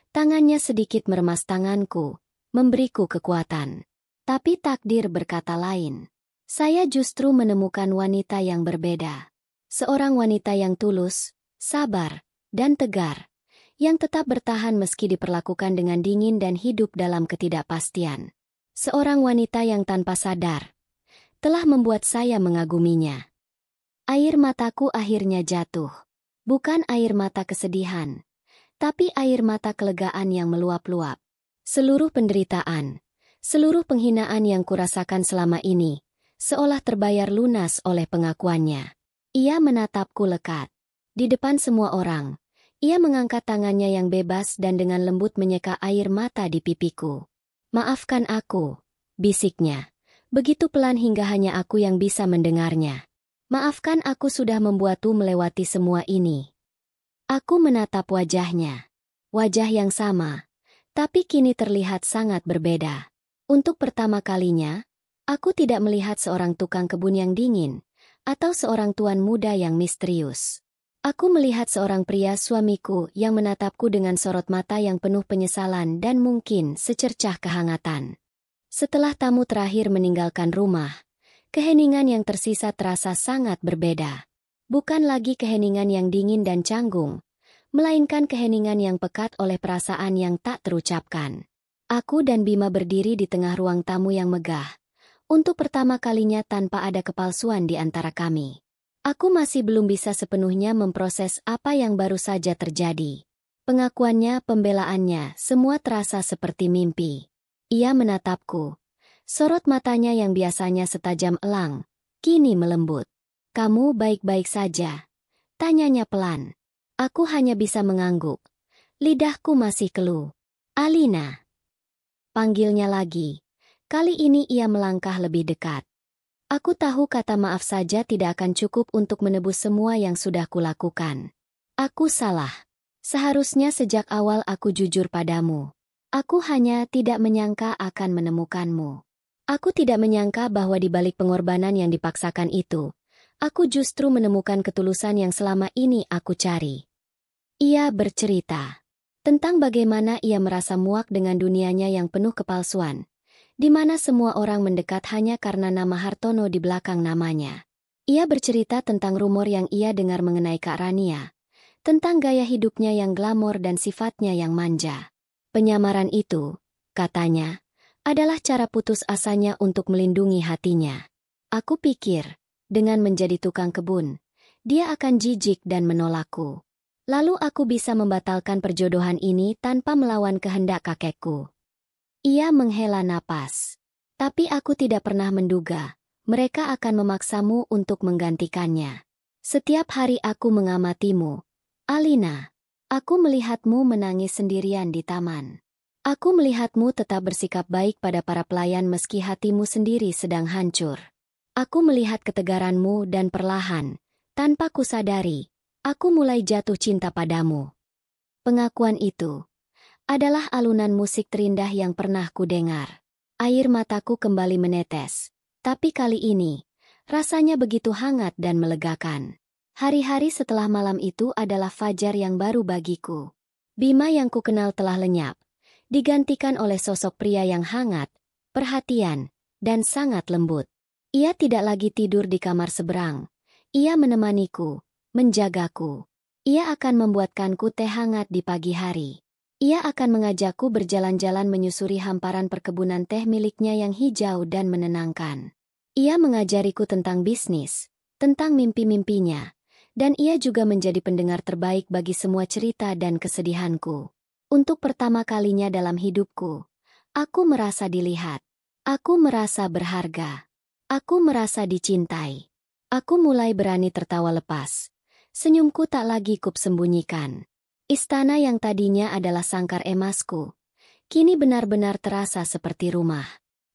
Tangannya sedikit meremas tanganku, memberiku kekuatan. Tapi takdir berkata lain. Saya justru menemukan wanita yang berbeda. Seorang wanita yang tulus, sabar, dan tegar, yang tetap bertahan meski diperlakukan dengan dingin dan hidup dalam ketidakpastian. Seorang wanita yang tanpa sadar telah membuat saya mengaguminya. Air mataku akhirnya jatuh. Bukan air mata kesedihan, tapi air mata kelegaan yang meluap-luap. Seluruh penderitaan, seluruh penghinaan yang kurasakan selama ini, seolah terbayar lunas oleh pengakuannya. Ia menatapku lekat. Di depan semua orang, ia mengangkat tangannya yang bebas dan dengan lembut menyeka air mata di pipiku. "Maafkan aku," bisiknya. Begitu pelan hingga hanya aku yang bisa mendengarnya. "Maafkan aku sudah membuatmu melewati semua ini." Aku menatap wajahnya. Wajah yang sama, tapi kini terlihat sangat berbeda. Untuk pertama kalinya, aku tidak melihat seorang tukang kebun yang dingin, atau seorang tuan muda yang misterius. Aku melihat seorang pria suamiku yang menatapku dengan sorot mata yang penuh penyesalan dan mungkin secercah kehangatan. Setelah tamu terakhir meninggalkan rumah, keheningan yang tersisa terasa sangat berbeda. Bukan lagi keheningan yang dingin dan canggung, melainkan keheningan yang pekat oleh perasaan yang tak terucapkan. Aku dan Bima berdiri di tengah ruang tamu yang megah, untuk pertama kalinya tanpa ada kepalsuan di antara kami. Aku masih belum bisa sepenuhnya memproses apa yang baru saja terjadi. Pengakuannya, pembelaannya, semua terasa seperti mimpi. Ia menatapku. Sorot matanya yang biasanya setajam elang, kini melembut. "Kamu baik-baik saja?" tanyanya pelan. Aku hanya bisa mengangguk. Lidahku masih keluh. "Alina." Panggilnya lagi. Kali ini ia melangkah lebih dekat. Aku tahu kata maaf saja tidak akan cukup untuk menebus semua yang sudah kulakukan. Aku salah. Seharusnya sejak awal aku jujur padamu. Aku hanya tidak menyangka akan menemukanmu. Aku tidak menyangka bahwa di balik pengorbanan yang dipaksakan itu, aku justru menemukan ketulusan yang selama ini aku cari. Ia bercerita tentang bagaimana ia merasa muak dengan dunianya yang penuh kepalsuan, di mana semua orang mendekat hanya karena nama Hartono di belakang namanya. Ia bercerita tentang rumor yang ia dengar mengenai Kak Rania, tentang gaya hidupnya yang glamor dan sifatnya yang manja. Penyamaran itu, katanya, adalah cara putus asanya untuk melindungi hatinya. Aku pikir, dengan menjadi tukang kebun, dia akan jijik dan menolakku. Lalu aku bisa membatalkan perjodohan ini tanpa melawan kehendak kakekku. Ia menghela napas. Tapi aku tidak pernah menduga, mereka akan memaksamu untuk menggantikannya. Setiap hari aku mengamatimu, Alina. Aku melihatmu menangis sendirian di taman. Aku melihatmu tetap bersikap baik pada para pelayan meski hatimu sendiri sedang hancur. Aku melihat ketegaranmu dan perlahan, tanpa kusadari, aku mulai jatuh cinta padamu. Pengakuan itu adalah alunan musik terindah yang pernah kudengar. Air mataku kembali menetes, tapi kali ini, rasanya begitu hangat dan melegakan. Hari-hari setelah malam itu adalah fajar yang baru bagiku. Bima yang kukenal telah lenyap, digantikan oleh sosok pria yang hangat, perhatian, dan sangat lembut. Ia tidak lagi tidur di kamar seberang. Ia menemaniku, menjagaku. Ia akan membuatkanku teh hangat di pagi hari. Ia akan mengajakku berjalan-jalan menyusuri hamparan perkebunan teh miliknya yang hijau dan menenangkan. Ia mengajariku tentang bisnis, tentang mimpi-mimpinya. Dan ia juga menjadi pendengar terbaik bagi semua cerita dan kesedihanku. Untuk pertama kalinya dalam hidupku, aku merasa dilihat. Aku merasa berharga. Aku merasa dicintai. Aku mulai berani tertawa lepas. Senyumku tak lagi kupsembunyikan. Istana yang tadinya adalah sangkar emasku, kini benar-benar terasa seperti rumah.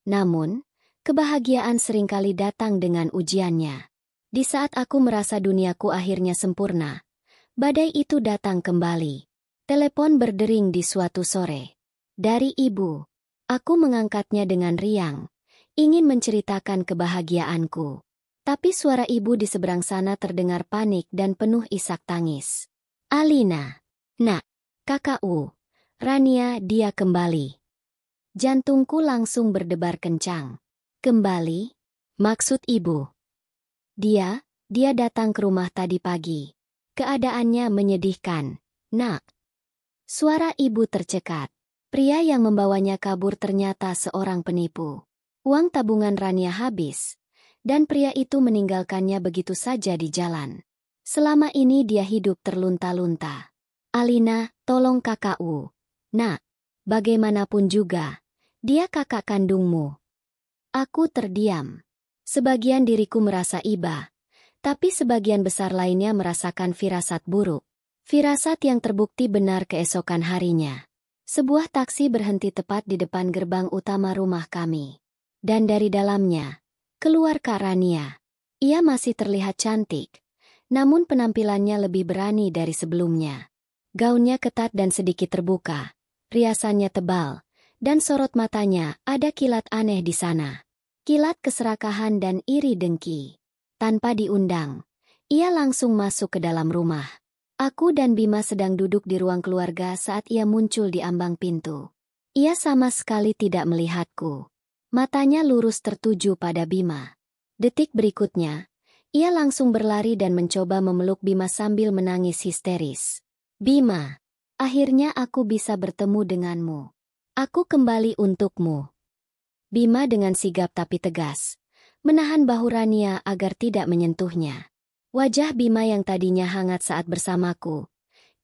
Namun, kebahagiaan seringkali datang dengan ujiannya. Di saat aku merasa duniaku akhirnya sempurna, badai itu datang kembali. Telepon berdering di suatu sore. Dari ibu. Aku mengangkatnya dengan riang, ingin menceritakan kebahagiaanku. Tapi suara ibu di seberang sana terdengar panik dan penuh isak tangis. Alina. Nak. Kakakku. Rania, dia kembali. Jantungku langsung berdebar kencang. Kembali? Maksud ibu? Dia datang ke rumah tadi pagi. Keadaannya menyedihkan. Nak. Suara ibu tercekat. Pria yang membawanya kabur ternyata seorang penipu. Uang tabungan Rania habis. Dan pria itu meninggalkannya begitu saja di jalan. Selama ini dia hidup terlunta-lunta. Alina, tolong kakakku. Nak, bagaimanapun juga, dia kakak kandungmu. Aku terdiam. Sebagian diriku merasa iba, tapi sebagian besar lainnya merasakan firasat buruk. Firasat yang terbukti benar keesokan harinya. Sebuah taksi berhenti tepat di depan gerbang utama rumah kami. Dan dari dalamnya, keluar Kak Rania. Ia masih terlihat cantik, namun penampilannya lebih berani dari sebelumnya. Gaunnya ketat dan sedikit terbuka, riasannya tebal, dan sorot matanya ada kilat aneh di sana. Kilat keserakahan dan iri dengki. Tanpa diundang, ia langsung masuk ke dalam rumah. Aku dan Bima sedang duduk di ruang keluarga saat ia muncul di ambang pintu. Ia sama sekali tidak melihatku. Matanya lurus tertuju pada Bima. Detik berikutnya, ia langsung berlari dan mencoba memeluk Bima sambil menangis histeris. Bima, akhirnya aku bisa bertemu denganmu. Aku kembali untukmu. Bima dengan sigap tapi tegas, menahan bahu Rania agar tidak menyentuhnya. Wajah Bima yang tadinya hangat saat bersamaku,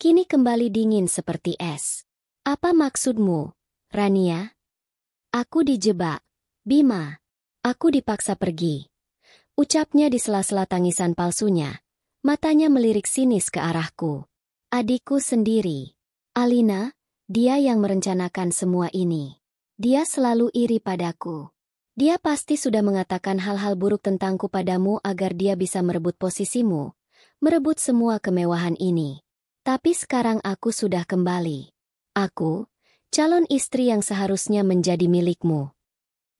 kini kembali dingin seperti es. Apa maksudmu, Rania? Aku dijebak. Bima, aku dipaksa pergi. Ucapnya di sela-sela tangisan palsunya. Matanya melirik sinis ke arahku. Adikku sendiri. Alina, dia yang merencanakan semua ini. Dia selalu iri padaku. Dia pasti sudah mengatakan hal-hal buruk tentangku padamu agar dia bisa merebut posisimu, merebut semua kemewahan ini. Tapi sekarang aku sudah kembali. Aku, calon istri yang seharusnya menjadi milikmu.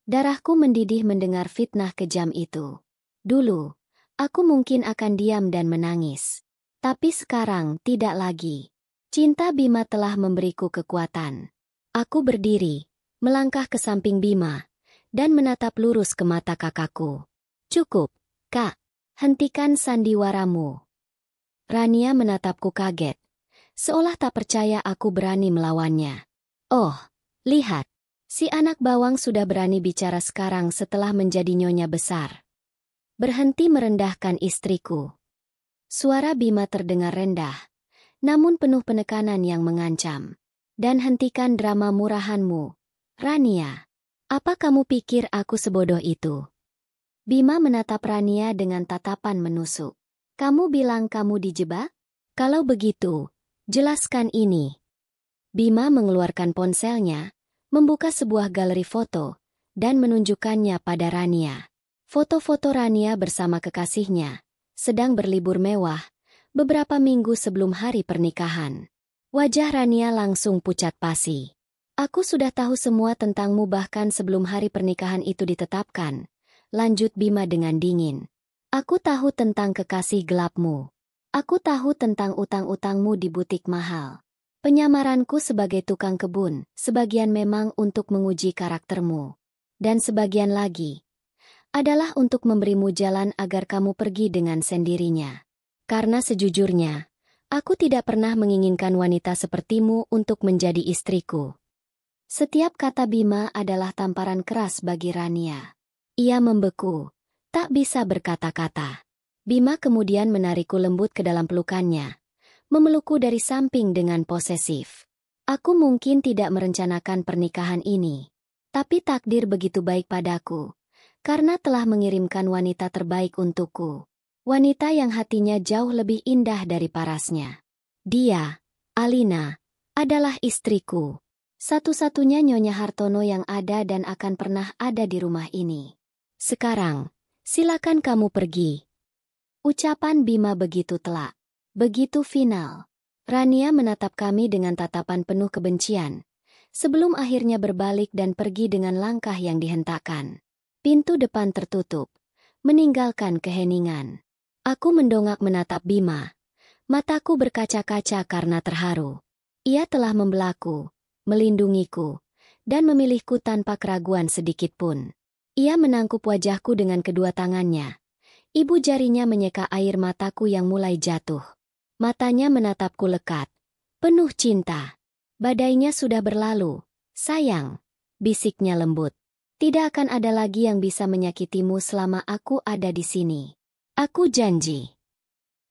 Darahku mendidih mendengar fitnah kejam itu. Dulu, aku mungkin akan diam dan menangis. Tapi sekarang tidak lagi. Cinta Bima telah memberiku kekuatan. Aku berdiri, melangkah ke samping Bima, dan menatap lurus ke mata kakakku. Cukup, Kak. Hentikan sandiwaramu. Rania menatapku kaget, seolah tak percaya aku berani melawannya. Oh, lihat. Si anak bawang sudah berani bicara sekarang setelah menjadi nyonya besar. Berhenti merendahkan istriku. Suara Bima terdengar rendah, namun penuh penekanan yang mengancam. Dan hentikan drama murahanmu, Rania. Apa kamu pikir aku sebodoh itu? Bima menatap Rania dengan tatapan menusuk. Kamu bilang kamu dijebak? Kalau begitu, jelaskan ini. Bima mengeluarkan ponselnya, membuka sebuah galeri foto, dan menunjukkannya pada Rania. Foto-foto Rania bersama kekasihnya, sedang berlibur mewah, beberapa minggu sebelum hari pernikahan. Wajah Rania langsung pucat pasi. Aku sudah tahu semua tentangmu bahkan sebelum hari pernikahan itu ditetapkan, lanjut Bima dengan dingin. Aku tahu tentang kekasih gelapmu. Aku tahu tentang utang-utangmu di butik mahal. Penyamaranku sebagai tukang kebun, sebagian memang untuk menguji karaktermu. Dan sebagian lagi adalah untuk memberimu jalan agar kamu pergi dengan sendirinya. Karena sejujurnya, aku tidak pernah menginginkan wanita sepertimu untuk menjadi istriku. Setiap kata Bima adalah tamparan keras bagi Rania. Ia membeku, tak bisa berkata-kata. Bima kemudian menarikku lembut ke dalam pelukannya, memelukku dari samping dengan posesif. Aku mungkin tidak merencanakan pernikahan ini, tapi takdir begitu baik padaku, karena telah mengirimkan wanita terbaik untukku. Wanita yang hatinya jauh lebih indah dari parasnya. Dia, Alina, adalah istriku. Satu-satunya Nyonya Hartono yang ada dan akan pernah ada di rumah ini. Sekarang, silakan kamu pergi. Ucapan Bima begitu telak. Begitu final. Rania menatap kami dengan tatapan penuh kebencian, sebelum akhirnya berbalik dan pergi dengan langkah yang dihentakkan. Pintu depan tertutup, meninggalkan keheningan. Aku mendongak menatap Bima. Mataku berkaca-kaca karena terharu. Ia telah membelaku, melindungiku, dan memilihku tanpa keraguan sedikitpun. Ia menangkup wajahku dengan kedua tangannya. Ibu jarinya menyeka air mataku yang mulai jatuh. Matanya menatapku lekat, penuh cinta. Badainya sudah berlalu, sayang, bisiknya lembut. Tidak akan ada lagi yang bisa menyakitimu selama aku ada di sini. Aku janji.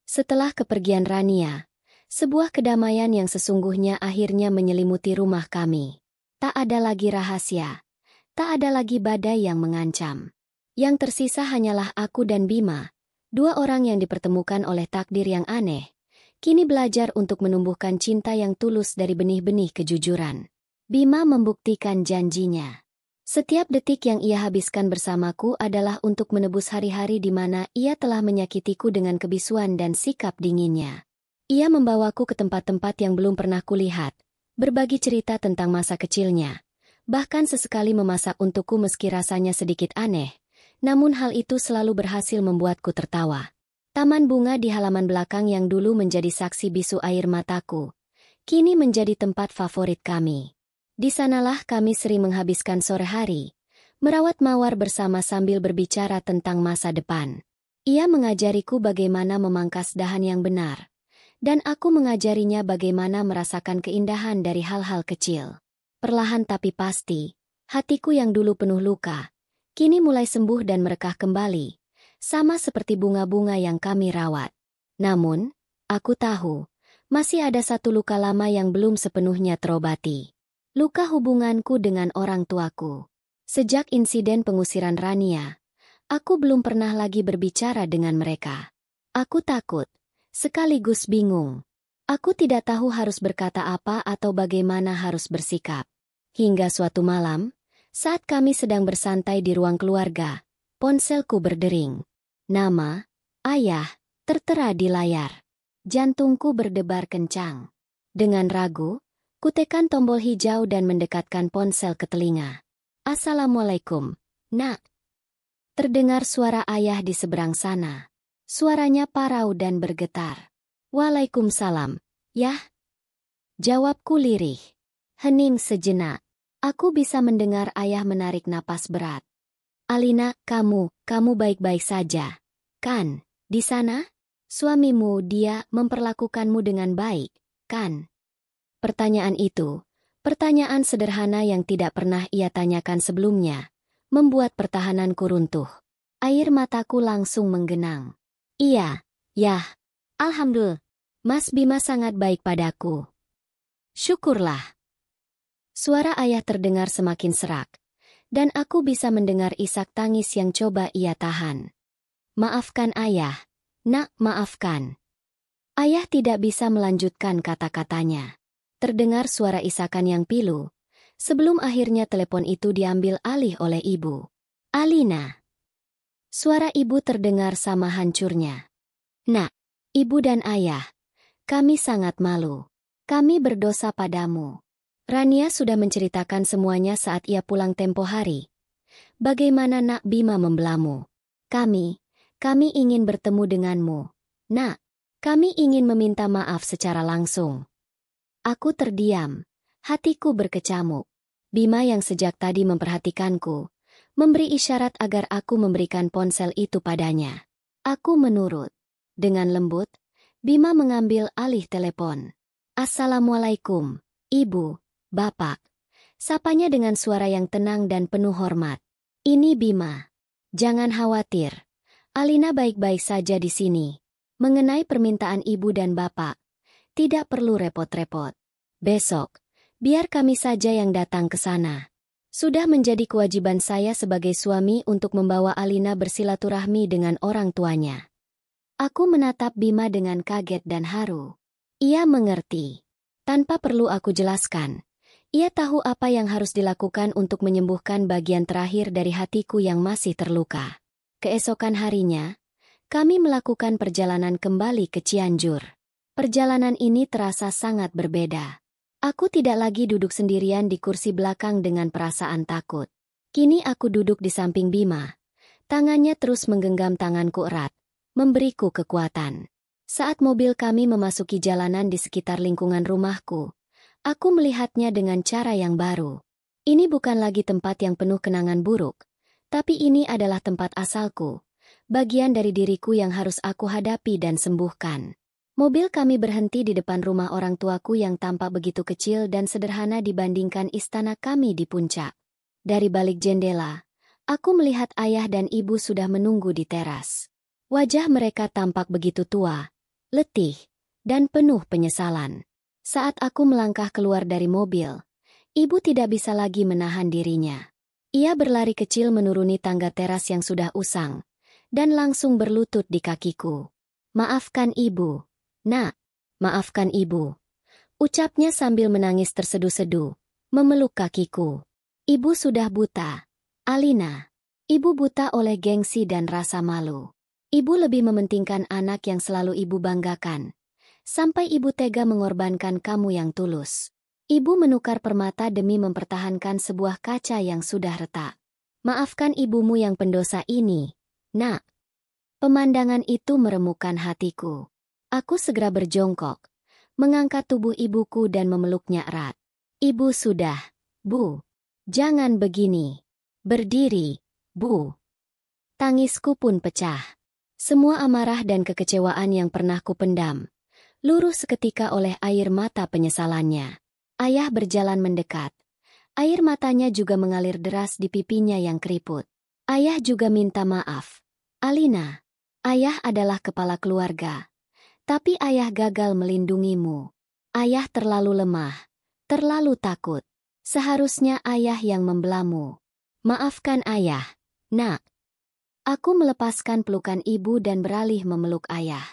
Setelah kepergian Rania, sebuah kedamaian yang sesungguhnya akhirnya menyelimuti rumah kami. Tak ada lagi rahasia, tak ada lagi badai yang mengancam. Yang tersisa hanyalah aku dan Bima, dua orang yang dipertemukan oleh takdir yang aneh, kini belajar untuk menumbuhkan cinta yang tulus dari benih-benih kejujuran. Bima membuktikan janjinya. Setiap detik yang ia habiskan bersamaku adalah untuk menebus hari-hari di mana ia telah menyakitiku dengan kebisuan dan sikap dinginnya. Ia membawaku ke tempat-tempat yang belum pernah kulihat, berbagi cerita tentang masa kecilnya, bahkan sesekali memasak untukku meski rasanya sedikit aneh, namun hal itu selalu berhasil membuatku tertawa. Taman bunga di halaman belakang yang dulu menjadi saksi bisu air mataku, kini menjadi tempat favorit kami. Di sanalah kami sering menghabiskan sore hari, merawat mawar bersama sambil berbicara tentang masa depan. Ia mengajariku bagaimana memangkas dahan yang benar, dan aku mengajarinya bagaimana merasakan keindahan dari hal-hal kecil. Perlahan tapi pasti, hatiku yang dulu penuh luka, kini mulai sembuh dan merekah kembali, sama seperti bunga-bunga yang kami rawat. Namun, aku tahu, masih ada satu luka lama yang belum sepenuhnya terobati. Luka hubunganku dengan orang tuaku. Sejak insiden pengusiran Rania, aku belum pernah lagi berbicara dengan mereka. Aku takut, sekaligus bingung. Aku tidak tahu harus berkata apa atau bagaimana harus bersikap. Hingga suatu malam, saat kami sedang bersantai di ruang keluarga, ponselku berdering. Nama, ayah, tertera di layar. Jantungku berdebar kencang. Dengan ragu, kutekan tombol hijau dan mendekatkan ponsel ke telinga. Assalamualaikum, Nak. Terdengar suara ayah di seberang sana. Suaranya parau dan bergetar. Waalaikumsalam, Yah. Jawabku lirih. Hening sejenak. Aku bisa mendengar ayah menarik napas berat. Alina, kamu baik-baik saja, kan? Di sana? Suamimu dia memperlakukanmu dengan baik, kan? Pertanyaan itu, pertanyaan sederhana yang tidak pernah ia tanyakan sebelumnya, membuat pertahananku runtuh. Air mataku langsung menggenang. Iya, Yah. Alhamdulillah, Mas Bima sangat baik padaku. Syukurlah. Suara ayah terdengar semakin serak, dan aku bisa mendengar isak tangis yang coba ia tahan. Maafkan ayah, Nak, maafkan. Ayah tidak bisa melanjutkan kata-katanya. Terdengar suara isakan yang pilu, sebelum akhirnya telepon itu diambil alih oleh ibu. Alina. Suara ibu terdengar sama hancurnya. Nak, ibu dan ayah, kami sangat malu. Kami berdosa padamu. Rania sudah menceritakan semuanya saat ia pulang tempo hari. Bagaimana Nak Bima membelamu. Kami ingin bertemu denganmu. Nak, kami ingin meminta maaf secara langsung. Aku terdiam, hatiku berkecamuk. Bima yang sejak tadi memperhatikanku, memberi isyarat agar aku memberikan ponsel itu padanya. Aku menurut. Dengan lembut, Bima mengambil alih telepon. Assalamualaikum, Ibu, Bapak. Sapanya dengan suara yang tenang dan penuh hormat. Ini Bima. Jangan khawatir. Alina baik-baik saja di sini. Mengenai permintaan Ibu dan Bapak, tidak perlu repot-repot. Besok, biar kami saja yang datang ke sana. Sudah menjadi kewajiban saya sebagai suami untuk membawa Alina bersilaturahmi dengan orang tuanya. Aku menatap Bima dengan kaget dan haru. Ia mengerti. Tanpa perlu aku jelaskan, ia tahu apa yang harus dilakukan untuk menyembuhkan bagian terakhir dari hatiku yang masih terluka. Keesokan harinya, kami melakukan perjalanan kembali ke Cianjur. Perjalanan ini terasa sangat berbeda. Aku tidak lagi duduk sendirian di kursi belakang dengan perasaan takut. Kini aku duduk di samping Bima, Tangannya terus menggenggam tanganku erat, memberiku kekuatan. Saat mobil kami memasuki jalanan di sekitar lingkungan rumahku, aku melihatnya dengan cara yang baru. Ini bukan lagi tempat yang penuh kenangan buruk, tapi ini adalah tempat asalku, bagian dari diriku yang harus aku hadapi dan sembuhkan. Mobil kami berhenti di depan rumah orang tuaku yang tampak begitu kecil dan sederhana dibandingkan istana kami di puncak. Dari balik jendela, aku melihat ayah dan ibu sudah menunggu di teras. Wajah mereka tampak begitu tua, letih, dan penuh penyesalan. Saat aku melangkah keluar dari mobil, ibu tidak bisa lagi menahan dirinya. Ia berlari kecil menuruni tangga teras yang sudah usang, dan langsung berlutut di kakiku. "Maafkan ibu, nak, maafkan ibu," ucapnya sambil menangis terseduh-seduh, memeluk kakiku. "Ibu sudah buta, Alina." Ibu buta oleh gengsi dan rasa malu. Ibu lebih mementingkan anak yang selalu ibu banggakan, sampai ibu tega mengorbankan kamu yang tulus. Ibu menukar permata demi mempertahankan sebuah kaca yang sudah retak. "Maafkan ibumu yang pendosa ini, nak." Pemandangan itu meremukkan hatiku. Aku segera berjongkok, mengangkat tubuh ibuku dan memeluknya erat. "Ibu sudah, Bu. Jangan begini. Berdiri, Bu." Tangisku pun pecah. Semua amarah dan kekecewaan yang pernah kupendam luruh seketika oleh air mata penyesalannya. Ayah berjalan mendekat. Air matanya juga mengalir deras di pipinya yang keriput. Ayah juga minta maaf. "Alina, ayah adalah kepala keluarga. Tapi ayah gagal melindungimu. Ayah terlalu lemah, terlalu takut. Seharusnya ayah yang membelamu. Maafkan ayah, nak." Aku melepaskan pelukan ibu dan beralih memeluk ayah.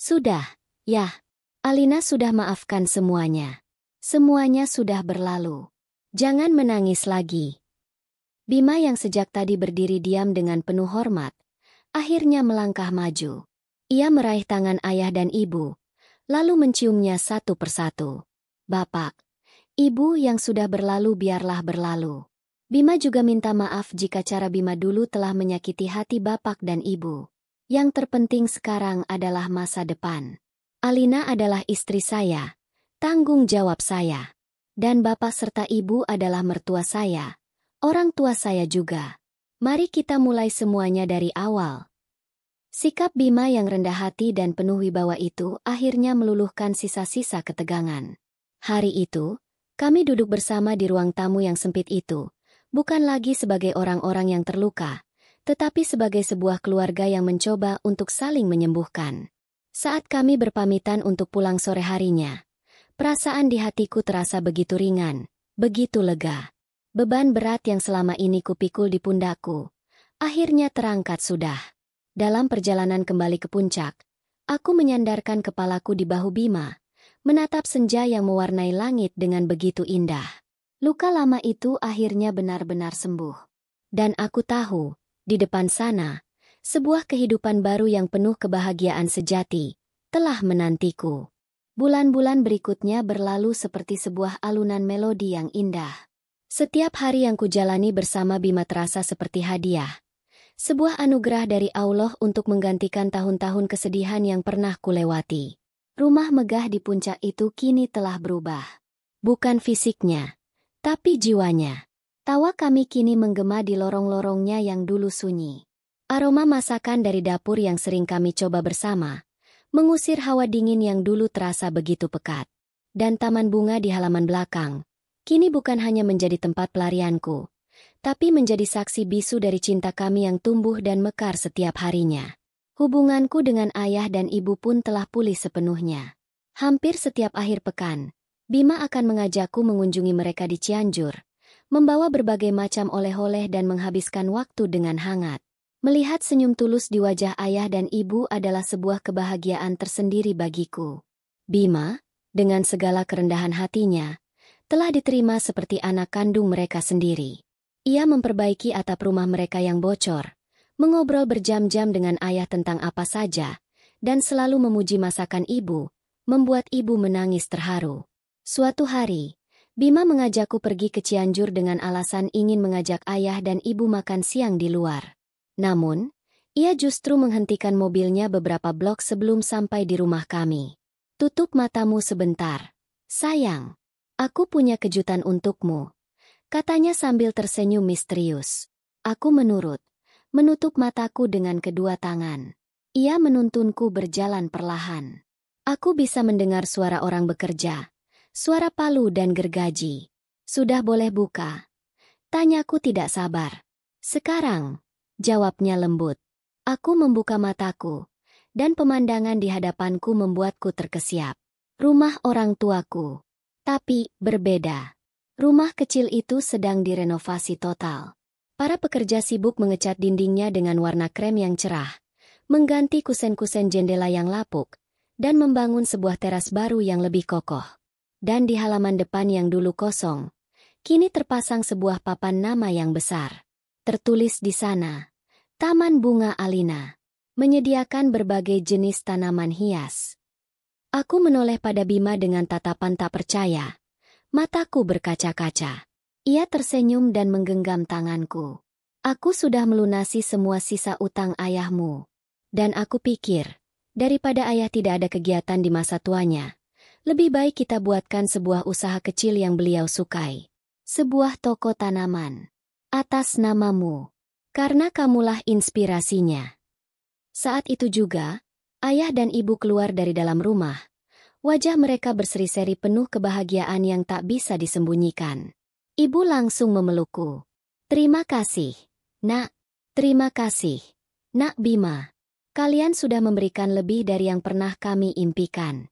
"Sudah, ya. Alina sudah maafkan semuanya. Semuanya sudah berlalu. Jangan menangis lagi." Bima yang sejak tadi berdiri diam dengan penuh hormat, akhirnya melangkah maju. Ia meraih tangan ayah dan ibu, lalu menciumnya satu persatu. "Bapak, ibu yang sudah berlalu biarlah berlalu." Bima juga minta maaf jika cara Bima dulu telah menyakiti hati bapak dan ibu. Yang terpenting sekarang adalah masa depan. Alina adalah istri saya, tanggung jawab saya. Dan bapak serta ibu adalah mertua saya, orang tua saya juga. Mari kita mulai semuanya dari awal. Sikap Bima yang rendah hati dan penuh wibawa itu akhirnya meluluhkan sisa-sisa ketegangan. Hari itu, kami duduk bersama di ruang tamu yang sempit itu. Bukan lagi sebagai orang-orang yang terluka, tetapi sebagai sebuah keluarga yang mencoba untuk saling menyembuhkan. Saat kami berpamitan untuk pulang sore harinya, perasaan di hatiku terasa begitu ringan, begitu lega. Beban berat yang selama ini kupikul di pundakku, akhirnya terangkat sudah. Dalam perjalanan kembali ke puncak, aku menyandarkan kepalaku di bahu Bima, menatap senja yang mewarnai langit dengan begitu indah. Luka lama itu akhirnya benar-benar sembuh. Dan aku tahu, di depan sana, sebuah kehidupan baru yang penuh kebahagiaan sejati telah menantiku. Bulan-bulan berikutnya berlalu seperti sebuah alunan melodi yang indah. Setiap hari yang kujalani bersama Bima terasa seperti hadiah. Sebuah anugerah dari Allah untuk menggantikan tahun-tahun kesedihan yang pernah kulewati. Rumah megah di puncak itu kini telah berubah. Bukan fisiknya, tapi jiwanya. Tawa kami kini menggema di lorong-lorongnya yang dulu sunyi. Aroma masakan dari dapur yang sering kami coba bersama, mengusir hawa dingin yang dulu terasa begitu pekat. Dan taman bunga di halaman belakang, kini bukan hanya menjadi tempat pelarianku, tapi menjadi saksi bisu dari cinta kami yang tumbuh dan mekar setiap harinya. Hubunganku dengan ayah dan ibu pun telah pulih sepenuhnya. Hampir setiap akhir pekan, Bima akan mengajakku mengunjungi mereka di Cianjur, membawa berbagai macam oleh-oleh dan menghabiskan waktu dengan hangat. Melihat senyum tulus di wajah ayah dan ibu adalah sebuah kebahagiaan tersendiri bagiku. Bima, dengan segala kerendahan hatinya, telah diterima seperti anak kandung mereka sendiri. Ia memperbaiki atap rumah mereka yang bocor, mengobrol berjam-jam dengan ayah tentang apa saja, dan selalu memuji masakan ibu, membuat ibu menangis terharu. Suatu hari, Bima mengajakku pergi ke Cianjur dengan alasan ingin mengajak ayah dan ibu makan siang di luar. Namun, ia justru menghentikan mobilnya beberapa blok sebelum sampai di rumah kami. Tutup matamu sebentar. Sayang, aku punya kejutan untukmu, katanya sambil tersenyum misterius. Aku menurut, menutup mataku dengan kedua tangan. Ia menuntunku berjalan perlahan. Aku bisa mendengar suara orang bekerja, suara palu dan gergaji. Sudah boleh buka? Tanyaku tidak sabar. Sekarang, jawabnya lembut. Aku membuka mataku, dan pemandangan di hadapanku membuatku terkesiap. Rumah orang tuaku. Tapi, berbeda. Rumah kecil itu sedang direnovasi total. Para pekerja sibuk mengecat dindingnya dengan warna krem yang cerah, mengganti kusen-kusen jendela yang lapuk, dan membangun sebuah teras baru yang lebih kokoh. Dan di halaman depan yang dulu kosong, kini terpasang sebuah papan nama yang besar. Tertulis di sana, Taman Bunga Alina, menyediakan berbagai jenis tanaman hias. Aku menoleh pada Bima dengan tatapan tak percaya. Mataku berkaca-kaca. Ia tersenyum dan menggenggam tanganku. Aku sudah melunasi semua sisa utang ayahmu. Dan aku pikir, daripada ayah tidak ada kegiatan di masa tuanya, lebih baik kita buatkan sebuah usaha kecil yang beliau sukai. Sebuah toko tanaman. Atas namamu. Karena kamulah inspirasinya. Saat itu juga, ayah dan ibu keluar dari dalam rumah. Wajah mereka berseri-seri penuh kebahagiaan yang tak bisa disembunyikan. Ibu langsung memelukku. Terima kasih, Nak. Terima kasih, Nak Bima. Kalian sudah memberikan lebih dari yang pernah kami impikan.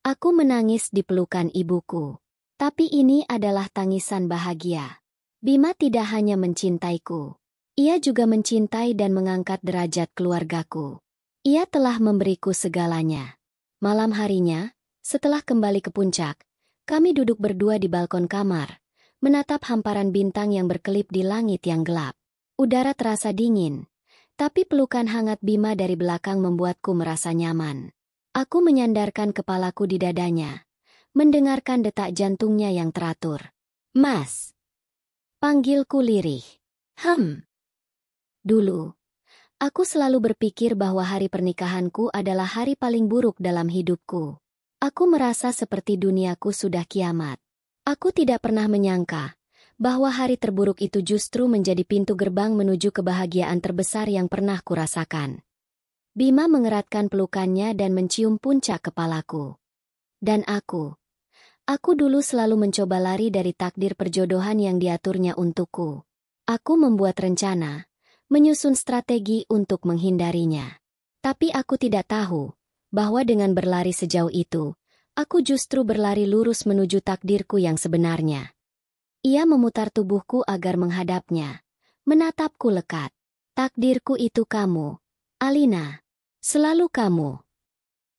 Aku menangis di pelukan ibuku. Tapi ini adalah tangisan bahagia. Bima tidak hanya mencintaiku. Ia juga mencintai dan mengangkat derajat keluargaku. Ia telah memberiku segalanya. Malam harinya, setelah kembali ke puncak, kami duduk berdua di balkon kamar, menatap hamparan bintang yang berkelip di langit yang gelap. Udara terasa dingin, tapi pelukan hangat Bima dari belakang membuatku merasa nyaman. Aku menyandarkan kepalaku di dadanya, mendengarkan detak jantungnya yang teratur. Mas, panggilku lirih. Dulu, aku selalu berpikir bahwa hari pernikahanku adalah hari paling buruk dalam hidupku. Aku merasa seperti duniaku sudah kiamat. Aku tidak pernah menyangka bahwa hari terburuk itu justru menjadi pintu gerbang menuju kebahagiaan terbesar yang pernah kurasakan. Bima mengeratkan pelukannya dan mencium puncak kepalaku. Dan aku dulu selalu mencoba lari dari takdir perjodohan yang diaturnya untukku. Aku membuat rencana, menyusun strategi untuk menghindarinya. Tapi aku tidak tahu bahwa dengan berlari sejauh itu, aku justru berlari lurus menuju takdirku yang sebenarnya. Ia memutar tubuhku agar menghadapnya, menatapku lekat. Takdirku itu kamu, Alina. Selalu kamu.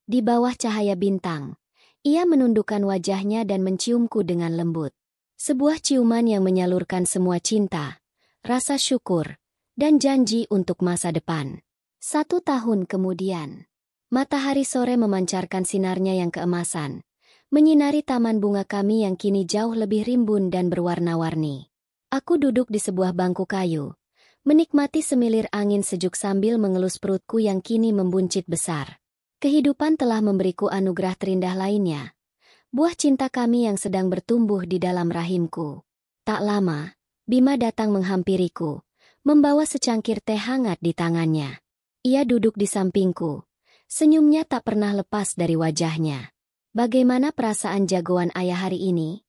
Di bawah cahaya bintang, ia menundukkan wajahnya dan menciumku dengan lembut. Sebuah ciuman yang menyalurkan semua cinta, rasa syukur, dan janji untuk masa depan. 1 tahun kemudian, matahari sore memancarkan sinarnya yang keemasan, menyinari taman bunga kami yang kini jauh lebih rimbun dan berwarna-warni. Aku duduk di sebuah bangku kayu, menikmati semilir angin sejuk sambil mengelus perutku yang kini membuncit besar. Kehidupan telah memberiku anugerah terindah lainnya, buah cinta kami yang sedang bertumbuh di dalam rahimku. Tak lama, Bima datang menghampiriku, membawa secangkir teh hangat di tangannya. Ia duduk di sampingku. Senyumnya tak pernah lepas dari wajahnya. Bagaimana perasaan jagoan ayah hari ini?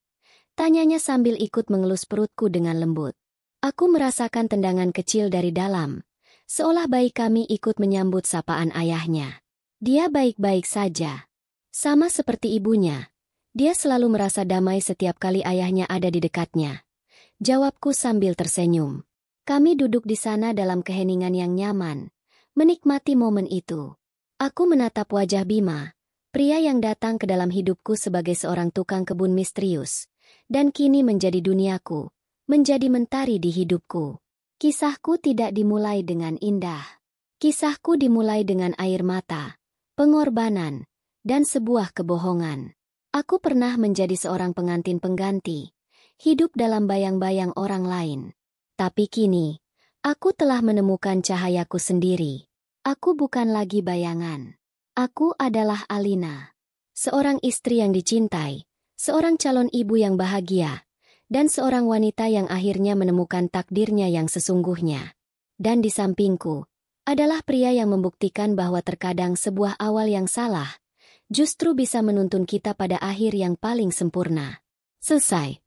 Tanyanya sambil ikut mengelus perutku dengan lembut. Aku merasakan tendangan kecil dari dalam, seolah bayi kami ikut menyambut sapaan ayahnya. Dia baik-baik saja. Sama seperti ibunya, dia selalu merasa damai setiap kali ayahnya ada di dekatnya. Jawabku sambil tersenyum. Kami duduk di sana dalam keheningan yang nyaman, menikmati momen itu. Aku menatap wajah Bima, pria yang datang ke dalam hidupku sebagai seorang tukang kebun misterius, dan kini menjadi duniaku, menjadi mentari di hidupku. Kisahku tidak dimulai dengan indah. Kisahku dimulai dengan air mata, pengorbanan, dan sebuah kebohongan. Aku pernah menjadi seorang pengantin pengganti, hidup dalam bayang-bayang orang lain. Tapi kini, Aku telah menemukan cahayaku sendiri. Aku bukan lagi bayangan. Aku adalah Alina. Seorang istri yang dicintai, seorang calon ibu yang bahagia, dan seorang wanita yang akhirnya menemukan takdirnya yang sesungguhnya. Dan di sampingku, adalah pria yang membuktikan bahwa terkadang sebuah awal yang salah, justru bisa menuntun kita pada akhir yang paling sempurna. Selesai.